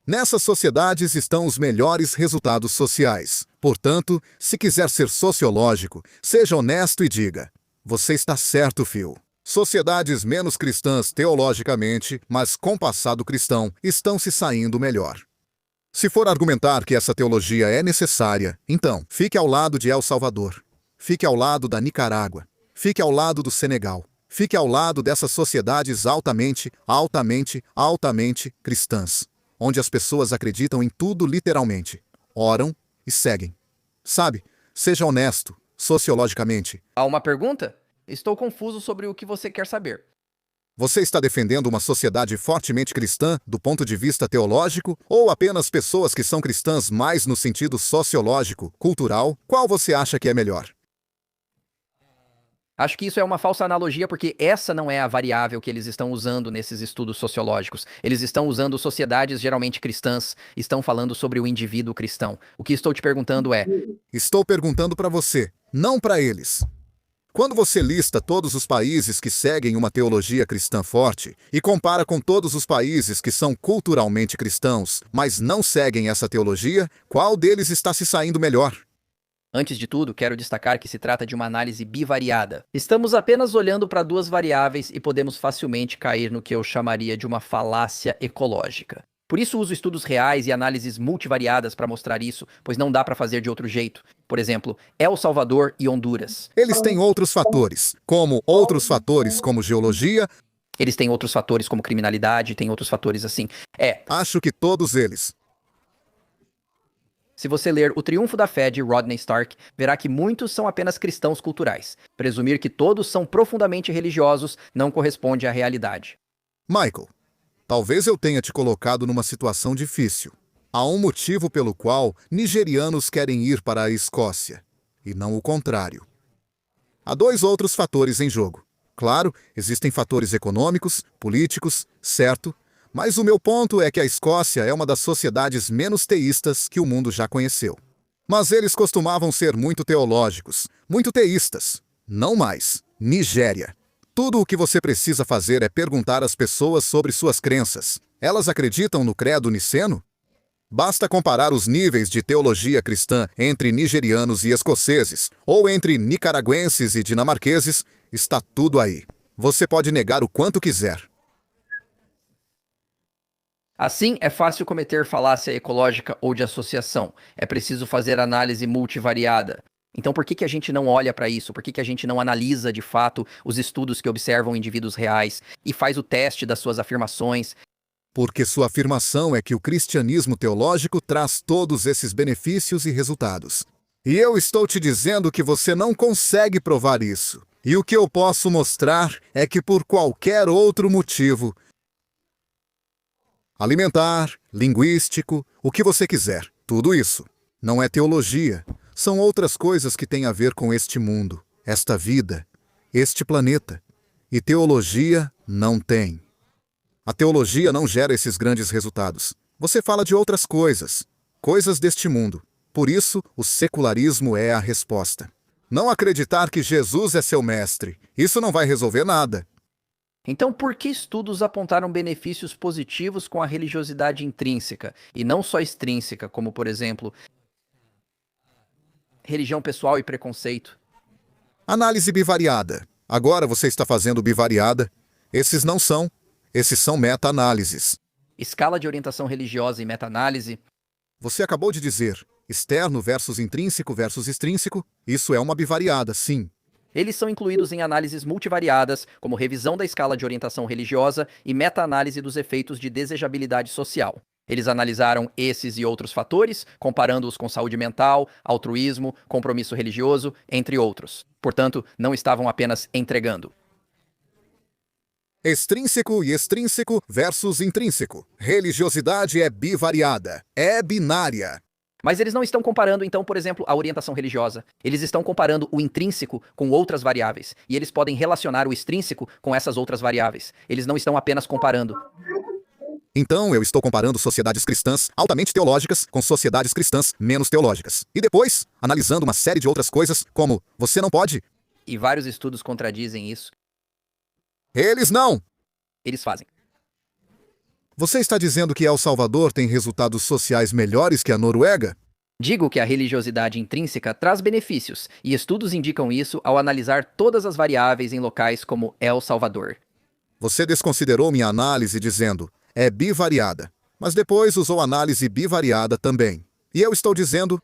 Nessas sociedades estão os melhores resultados sociais. Portanto, se quiser ser sociológico, seja honesto e diga: você está certo, Phil. Sociedades menos cristãs teologicamente, mas com passado cristão, estão se saindo melhor. Se for argumentar que essa teologia é necessária, então, fique ao lado de El Salvador. Fique ao lado da Nicarágua. Fique ao lado do Senegal. Fique ao lado dessas sociedades altamente cristãs, onde as pessoas acreditam em tudo literalmente, oram e seguem. Sabe, seja honesto, sociologicamente. Há uma pergunta? Estou confuso sobre o que você quer saber. Você está defendendo uma sociedade fortemente cristã do ponto de vista teológico ou apenas pessoas que são cristãs mais no sentido sociológico, cultural? Qual você acha que é melhor? Acho que isso é uma falsa analogia porque essa não é a variável que eles estão usando nesses estudos sociológicos. Eles estão usando sociedades geralmente cristãs, estão falando sobre o indivíduo cristão. O que estou te perguntando é: Estou perguntando para você, não para eles. Quando você lista todos os países que seguem uma teologia cristã forte e compara com todos os países que são culturalmente cristãos, mas não seguem essa teologia, qual deles está se saindo melhor? antes de tudo, quero destacar que se trata de uma análise bivariada. Estamos apenas olhando para duas variáveis e podemos facilmente cair no que eu chamaria de uma falácia ecológica. Por isso uso estudos reais e análises multivariadas para mostrar isso, pois não dá para fazer de outro jeito. Por exemplo, El Salvador e Honduras. Eles têm outros fatores, como geologia. Eles têm outros fatores como criminalidade, têm outros fatores assim. Acho que todos eles. Se você ler O Triunfo da Fé de Rodney Stark, verá que muitos são apenas cristãos culturais. Presumir que todos são profundamente religiosos não corresponde à realidade. Michael, talvez eu tenha te colocado numa situação difícil. Há um motivo pelo qual nigerianos querem ir para a Escócia, e não o contrário. Há dois outros fatores em jogo. Claro, existem fatores econômicos, políticos, certo? Mas o meu ponto é que a Escócia é uma das sociedades menos teístas que o mundo já conheceu. Mas eles costumavam ser muito teológicos, muito teístas. Não mais. Nigéria. Tudo o que você precisa fazer é perguntar às pessoas sobre suas crenças. Elas acreditam no credo niceno? Basta comparar os níveis de teologia cristã entre nigerianos e escoceses, ou entre nicaragüenses e dinamarqueses, está tudo aí. Você pode negar o quanto quiser. Assim, é fácil cometer falácia ecológica ou de associação. É preciso fazer análise multivariada. Então, por que a gente não olha para isso? Por que a gente não analisa de fato os estudos que observam indivíduos reais e faz o teste das suas afirmações? Porque sua afirmação é que o cristianismo teológico traz todos esses benefícios e resultados. E eu estou te dizendo que você não consegue provar isso. E o que eu posso mostrar é que por qualquer outro motivo, alimentar, linguístico, o que você quiser, tudo isso não é teologia. São outras coisas que têm a ver com este mundo, esta vida, este planeta. E teologia não tem. A teologia não gera esses grandes resultados. Você fala de outras coisas, coisas deste mundo. Por isso, o secularismo é a resposta. Não acreditar que Jesus é seu mestre. Isso não vai resolver nada. Então, por que estudos apontaram benefícios positivos com a religiosidade intrínseca, e não só extrínseca, como, por exemplo, religião pessoal e preconceito? Análise bivariada. Agora você está fazendo bivariada. Esses não são. Esses são meta-análises. Escala de orientação religiosa e meta-análise? Você acabou de dizer externo versus intrínseco versus extrínseco. Isso é uma bivariada, sim. Eles são incluídos em análises multivariadas, como revisão da escala de orientação religiosa e meta-análise dos efeitos de desejabilidade social. Eles analisaram esses e outros fatores, comparando-os com saúde mental, altruísmo, compromisso religioso, entre outros. Portanto, não estavam apenas entregando. Extrínseco e extrínseco versus intrínseco. Religiosidade é bivariada, é binária. Mas eles não estão comparando, então, por exemplo, a orientação religiosa. Eles estão comparando o intrínseco com outras variáveis. E eles podem relacionar o extrínseco com essas outras variáveis. Eles não estão apenas comparando. Então, eu estou comparando sociedades cristãs altamente teológicas com sociedades cristãs menos teológicas. E depois, analisando uma série de outras coisas, como você não pode. E vários estudos contradizem isso. Eles não! Eles fazem. Você está dizendo que El Salvador tem resultados sociais melhores que a Noruega? Digo que a religiosidade intrínseca traz benefícios, e estudos indicam isso ao analisar todas as variáveis em locais como El Salvador. Você desconsiderou minha análise dizendo, é bivariada, mas depois usou análise bivariada também. E eu estou dizendo,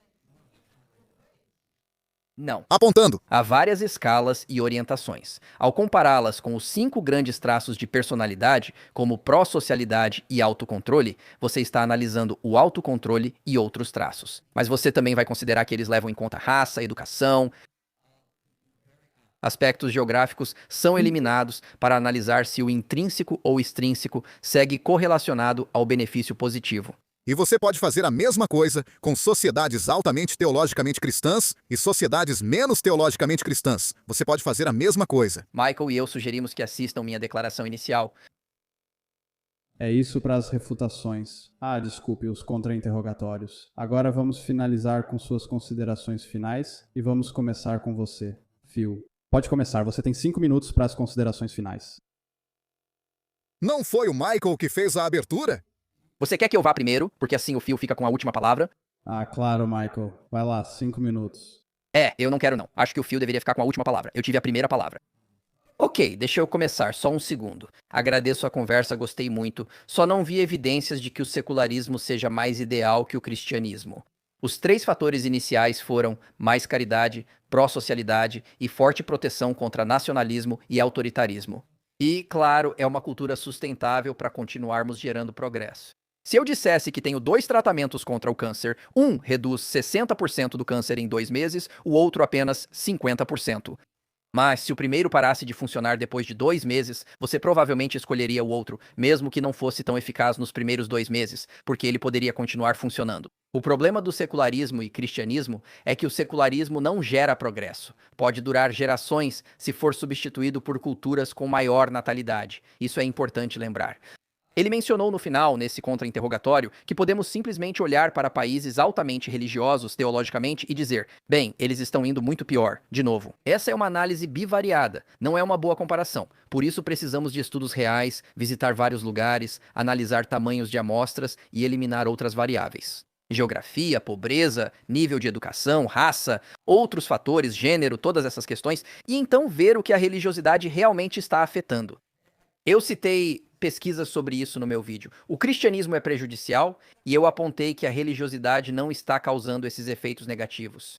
Não. apontando. Há várias escalas e orientações. Ao compará-las com os 5 grandes traços de personalidade, como pró-socialidade e autocontrole, você está analisando o autocontrole e outros traços. Mas você também vai considerar que eles levam em conta raça, educação, Aspectos geográficos são eliminados para analisar se o intrínseco ou extrínseco segue correlacionado ao benefício positivo. E você pode fazer a mesma coisa com sociedades altamente teologicamente cristãs e sociedades menos teologicamente cristãs. Você pode fazer a mesma coisa. Michael e eu sugerimos que assistam minha declaração inicial. É isso para as refutações. Desculpe, os contra-interrogatórios. Agora vamos finalizar com suas considerações finais e vamos começar com você, Phil. Pode começar, você tem 5 minutos para as considerações finais. Não foi o Michael que fez a abertura? Você quer que eu vá primeiro, porque assim o Phil fica com a última palavra? Claro, Michael. Vai lá, 5 minutos. Eu não quero não. Acho que o Phil deveria ficar com a última palavra. Eu tive a primeira palavra. Ok, deixa eu começar, só um segundo. Agradeço a conversa, gostei muito. Só não vi evidências de que o secularismo seja mais ideal que o cristianismo. Os 3 fatores iniciais foram mais caridade, pró-socialidade e forte proteção contra nacionalismo e autoritarismo. E, claro, é uma cultura sustentável para continuarmos gerando progresso. Se eu dissesse que tenho 2 tratamentos contra o câncer, um reduz 60% do câncer em 2 meses, o outro apenas 50%. Mas se o primeiro parasse de funcionar depois de 2 meses, você provavelmente escolheria o outro, mesmo que não fosse tão eficaz nos primeiros 2 meses, porque ele poderia continuar funcionando. O problema do secularismo e cristianismo é que o secularismo não gera progresso. Pode durar gerações se for substituído por culturas com maior natalidade. Isso é importante lembrar. Ele mencionou no final, nesse contra-interrogatório, que podemos simplesmente olhar para países altamente religiosos teologicamente e dizer, bem, eles estão indo muito pior. De novo, essa é uma análise bivariada, não é uma boa comparação. Por isso precisamos de estudos reais, visitar vários lugares, analisar tamanhos de amostras e eliminar outras variáveis. Geografia, pobreza, nível de educação, raça, outros fatores, gênero, todas essas questões, e então ver o que a religiosidade realmente está afetando. Eu citei pesquisas sobre isso no meu vídeo. O cristianismo é prejudicial e eu apontei que a religiosidade não está causando esses efeitos negativos.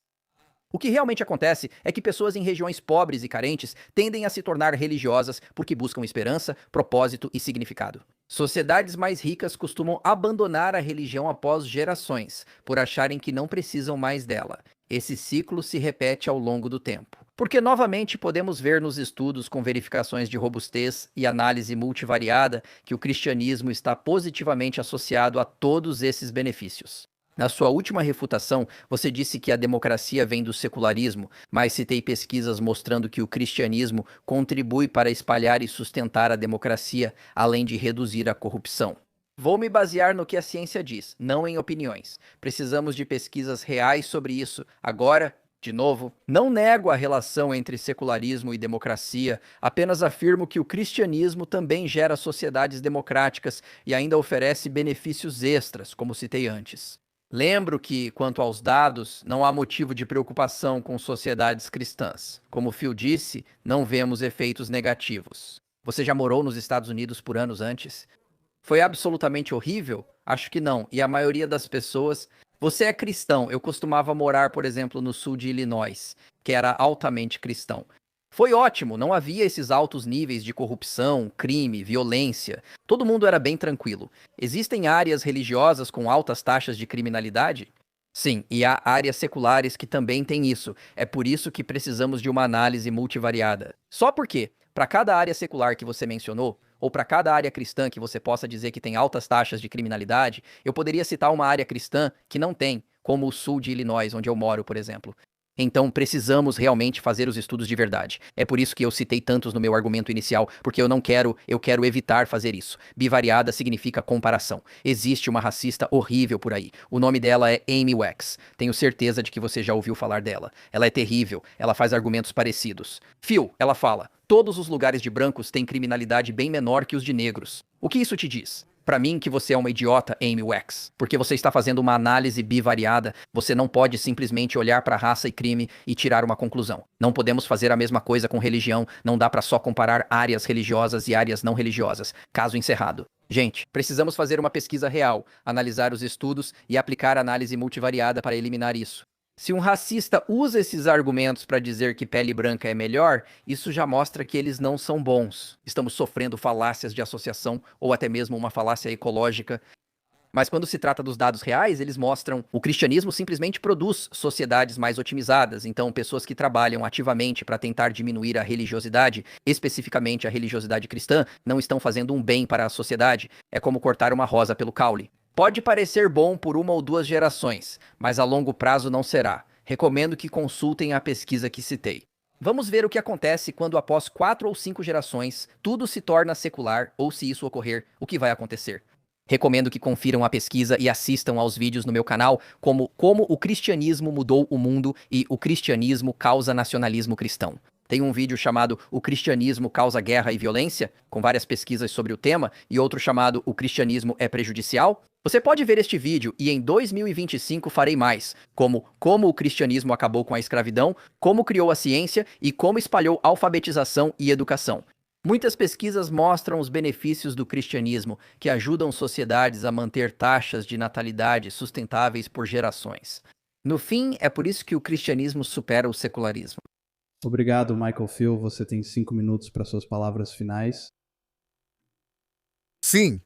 O que realmente acontece é que pessoas em regiões pobres e carentes tendem a se tornar religiosas porque buscam esperança, propósito e significado. Sociedades mais ricas costumam abandonar a religião após gerações, por acharem que não precisam mais dela. Esse ciclo se repete ao longo do tempo. Porque, novamente, podemos ver nos estudos com verificações de robustez e análise multivariada que o cristianismo está positivamente associado a todos esses benefícios. Na sua última refutação, você disse que a democracia vem do secularismo, mas citei pesquisas mostrando que o cristianismo contribui para espalhar e sustentar a democracia, além de reduzir a corrupção. Vou me basear no que a ciência diz, não em opiniões. Precisamos de pesquisas reais sobre isso. Agora, de novo, não nego a relação entre secularismo e democracia, apenas afirmo que o cristianismo também gera sociedades democráticas e ainda oferece benefícios extras, como citei antes. Lembro que, quanto aos dados, não há motivo de preocupação com sociedades cristãs. Como Phil disse, não vemos efeitos negativos. Você já morou nos Estados Unidos por anos antes? Foi absolutamente horrível? Acho que não. E a maioria das pessoas... Você é cristão. Eu costumava morar, por exemplo, no sul de Illinois, que era altamente cristão. Foi ótimo, não havia esses altos níveis de corrupção, crime, violência. Todo mundo era bem tranquilo. Existem áreas religiosas com altas taxas de criminalidade? Sim, e há áreas seculares que também têm isso. É por isso que precisamos de uma análise multivariada. Só porque, para cada área secular que você mencionou, ou para cada área cristã que você possa dizer que tem altas taxas de criminalidade, eu poderia citar uma área cristã que não tem, como o sul de Illinois, onde eu moro, por exemplo. Então precisamos realmente fazer os estudos de verdade. É por isso que eu citei tantos no meu argumento inicial, porque eu quero evitar fazer isso. Bivariada significa comparação. Existe uma racista horrível por aí. O nome dela é Amy Wax. Tenho certeza de que você já ouviu falar dela. Ela é terrível, ela faz argumentos parecidos. Phil, ela fala, todos os lugares de brancos têm criminalidade bem menor que os de negros. O que isso te diz? Pra mim que você é uma idiota, Amy Wax, porque você está fazendo uma análise bivariada, você não pode simplesmente olhar para raça e crime e tirar uma conclusão. Não podemos fazer a mesma coisa com religião, não dá pra só comparar áreas religiosas e áreas não religiosas. Caso encerrado. Gente, precisamos fazer uma pesquisa real, analisar os estudos e aplicar análise multivariada para eliminar isso. Se um racista usa esses argumentos para dizer que pele branca é melhor, isso já mostra que eles não são bons. Estamos sofrendo falácias de associação ou até mesmo uma falácia ecológica. Mas quando se trata dos dados reais, eles mostram o cristianismo simplesmente produz sociedades mais otimizadas. Então, pessoas que trabalham ativamente para tentar diminuir a religiosidade, especificamente a religiosidade cristã, não estão fazendo um bem para a sociedade. É como cortar uma rosa pelo caule. Pode parecer bom por 1 ou 2 gerações, mas a longo prazo não será. Recomendo que consultem a pesquisa que citei. Vamos ver o que acontece quando após 4 ou 5 gerações tudo se torna secular, ou se isso ocorrer, o que vai acontecer. Recomendo que confiram a pesquisa e assistam aos vídeos no meu canal como o cristianismo mudou o mundo e o cristianismo causa nacionalismo cristão. Tem um vídeo chamado O Cristianismo Causa Guerra e Violência, com várias pesquisas sobre o tema, e outro chamado O Cristianismo é Prejudicial. Você pode ver este vídeo e em 2025 farei mais, como o cristianismo acabou com a escravidão, como criou a ciência e como espalhou alfabetização e educação. Muitas pesquisas mostram os benefícios do cristianismo, que ajudam sociedades a manter taxas de natalidade sustentáveis por gerações. No fim, é por isso que o cristianismo supera o secularismo. Obrigado, Michael Phil. Você tem 5 minutos para suas palavras finais. Sim.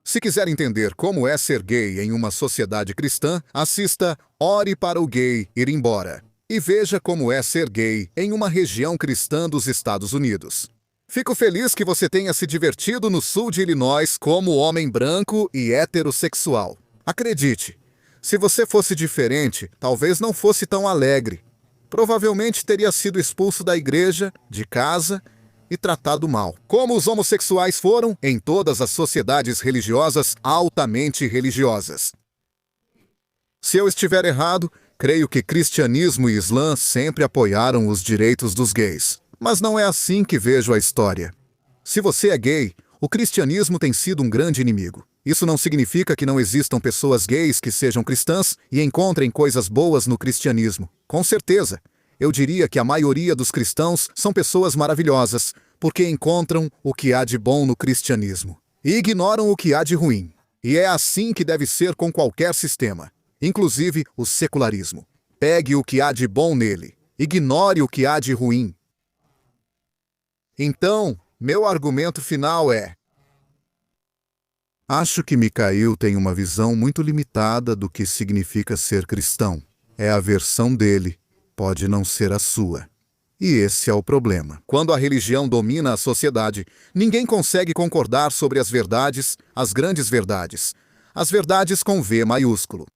Se quiser entender como é ser gay em uma sociedade cristã, assista Ore para o Gay Ir Embora e veja como é ser gay em uma região cristã dos Estados Unidos. Fico feliz que você tenha se divertido no sul de Illinois como homem branco e heterossexual. Acredite, se você fosse diferente, talvez não fosse tão alegre. Provavelmente teria sido expulso da igreja, de casa e tratado mal, como os homossexuais foram em todas as sociedades religiosas altamente religiosas. Se eu estiver errado, creio que cristianismo e islã sempre apoiaram os direitos dos gays. Mas não é assim que vejo a história. Se você é gay, o cristianismo tem sido um grande inimigo. Isso não significa que não existam pessoas gays que sejam cristãs e encontrem coisas boas no cristianismo. Com certeza, eu diria que a maioria dos cristãos são pessoas maravilhosas, porque encontram o que há de bom no cristianismo e ignoram o que há de ruim. E é assim que deve ser com qualquer sistema, inclusive o secularismo. Pegue o que há de bom nele, ignore o que há de ruim. Então, meu argumento final é: acho que Mikhail tem uma visão muito limitada do que significa ser cristão. É a versão dele, pode não ser a sua. E esse é o problema. Quando a religião domina a sociedade, ninguém consegue concordar sobre as verdades, as grandes verdades. As verdades com V maiúsculo.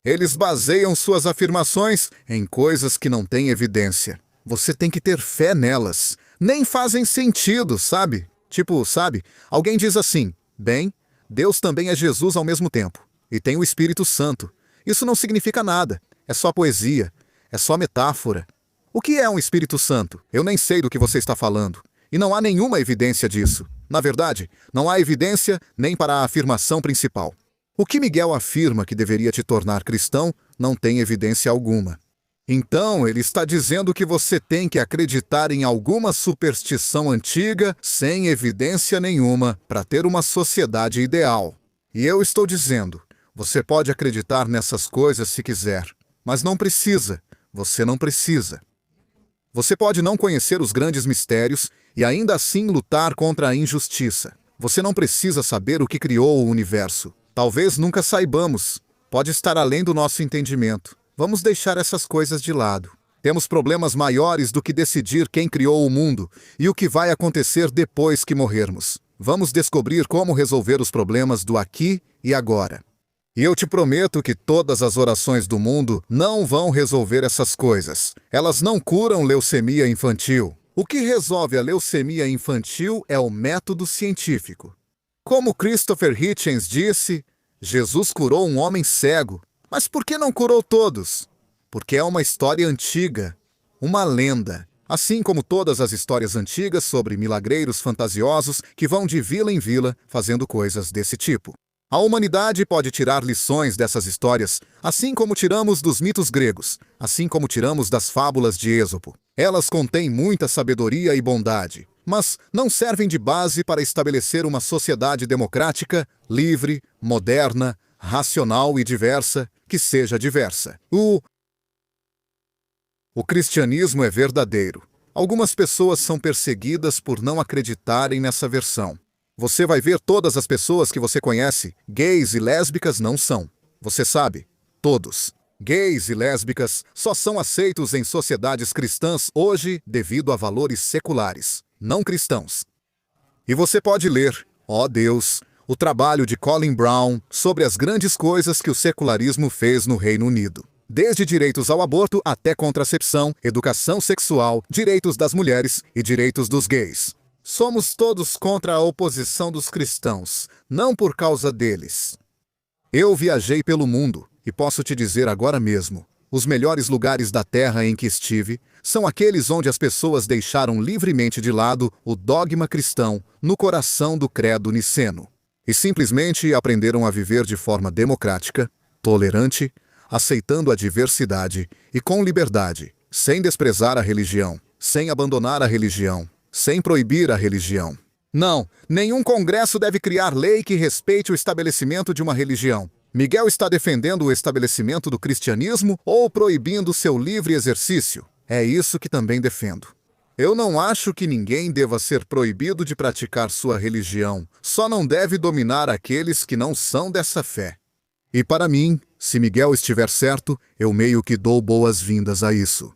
Eles baseiam suas afirmações em coisas que não têm evidência. Você tem que ter fé nelas. Nem fazem sentido, sabe? Alguém diz assim: bem, Deus também é Jesus ao mesmo tempo. E tem o Espírito Santo. Isso não significa nada. É só poesia. É só metáfora. O que é um Espírito Santo? Eu nem sei do que você está falando. E não há nenhuma evidência disso. Na verdade, não há evidência nem para a afirmação principal. O que Miguel afirma que deveria te tornar cristão não tem evidência alguma. Então, ele está dizendo que você tem que acreditar em alguma superstição antiga, sem evidência nenhuma, para ter uma sociedade ideal. E eu estou dizendo, você pode acreditar nessas coisas se quiser, mas não precisa. Você não precisa. Você pode não conhecer os grandes mistérios e ainda assim lutar contra a injustiça. Você não precisa saber o que criou o universo. Talvez nunca saibamos. Pode estar além do nosso entendimento. Vamos deixar essas coisas de lado. Temos problemas maiores do que decidir quem criou o mundo e o que vai acontecer depois que morrermos. Vamos descobrir como resolver os problemas do aqui e agora. E eu te prometo que todas as orações do mundo não vão resolver essas coisas. Elas não curam leucemia infantil. O que resolve a leucemia infantil é o método científico. Como Christopher Hitchens disse, Jesus curou um homem cego. Mas por que não curou todos? Porque é uma história antiga, uma lenda. Assim como todas as histórias antigas sobre milagreiros fantasiosos que vão de vila em vila fazendo coisas desse tipo. A humanidade pode tirar lições dessas histórias, assim como tiramos dos mitos gregos, assim como tiramos das fábulas de Êxopo. Elas contêm muita sabedoria e bondade, mas não servem de base para estabelecer uma sociedade democrática, livre, moderna, racional e diversa, que seja diversa. O cristianismo é verdadeiro. Algumas pessoas são perseguidas por não acreditarem nessa versão. Você vai ver todas as pessoas que você conhece, gays e lésbicas não são. Você sabe, todos. Gays e lésbicas só são aceitos em sociedades cristãs hoje devido a valores seculares, não cristãos. E você pode ler, ó Deus, o trabalho de Colin Brown sobre as grandes coisas que o secularismo fez no Reino Unido. Desde direitos ao aborto até contracepção, educação sexual, direitos das mulheres e direitos dos gays. Somos todos contra a oposição dos cristãos, não por causa deles. Eu viajei pelo mundo e posso te dizer agora mesmo, os melhores lugares da Terra em que estive são aqueles onde as pessoas deixaram livremente de lado o dogma cristão no coração do credo niceno e simplesmente aprenderam a viver de forma democrática, tolerante, aceitando a diversidade e com liberdade, sem desprezar a religião, sem abandonar a religião, sem proibir a religião. Não, nenhum congresso deve criar lei que respeite o estabelecimento de uma religião. Miguel está defendendo o estabelecimento do cristianismo ou proibindo seu livre exercício? É isso que também defendo. Eu não acho que ninguém deva ser proibido de praticar sua religião, só não deve dominar aqueles que não são dessa fé. E para mim, se Miguel estiver certo, eu meio que dou boas-vindas a isso.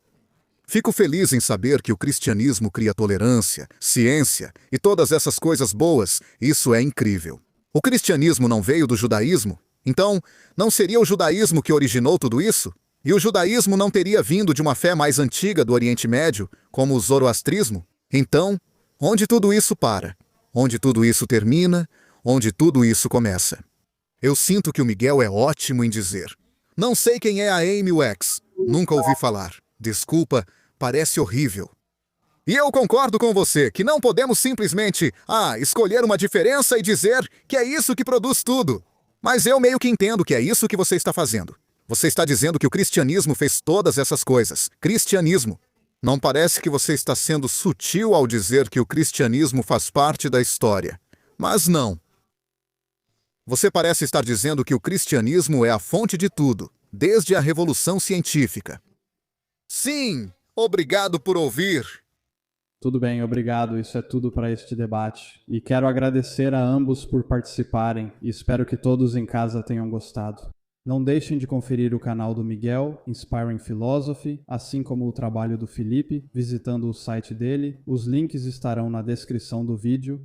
Fico feliz em saber que o cristianismo cria tolerância, ciência e todas essas coisas boas. Isso é incrível. O cristianismo não veio do judaísmo? Então, não seria o judaísmo que originou tudo isso? E o judaísmo não teria vindo de uma fé mais antiga do Oriente Médio, como o zoroastrismo? Então, onde tudo isso para? Onde tudo isso termina? Onde tudo isso começa? Eu sinto que o Miguel é ótimo em dizer: não sei quem é a Amy Wax. Nunca ouvi falar. Desculpa, parece horrível. E eu concordo com você que não podemos simplesmente, escolher uma diferença e dizer que é isso que produz tudo. Mas eu meio que entendo que é isso que você está fazendo. Você está dizendo que o cristianismo fez todas essas coisas. Cristianismo. Não parece que você está sendo sutil ao dizer que o cristianismo faz parte da história. Mas não. Você parece estar dizendo que o cristianismo é a fonte de tudo, desde a Revolução Científica. Sim, obrigado por ouvir. Tudo bem, obrigado. Isso é tudo para este debate. E quero agradecer a ambos por participarem e espero que todos em casa tenham gostado. Não deixem de conferir o canal do Miguel, Inspiring Philosophy, assim como o trabalho do Felipe, visitando o site dele. Os links estarão na descrição do vídeo.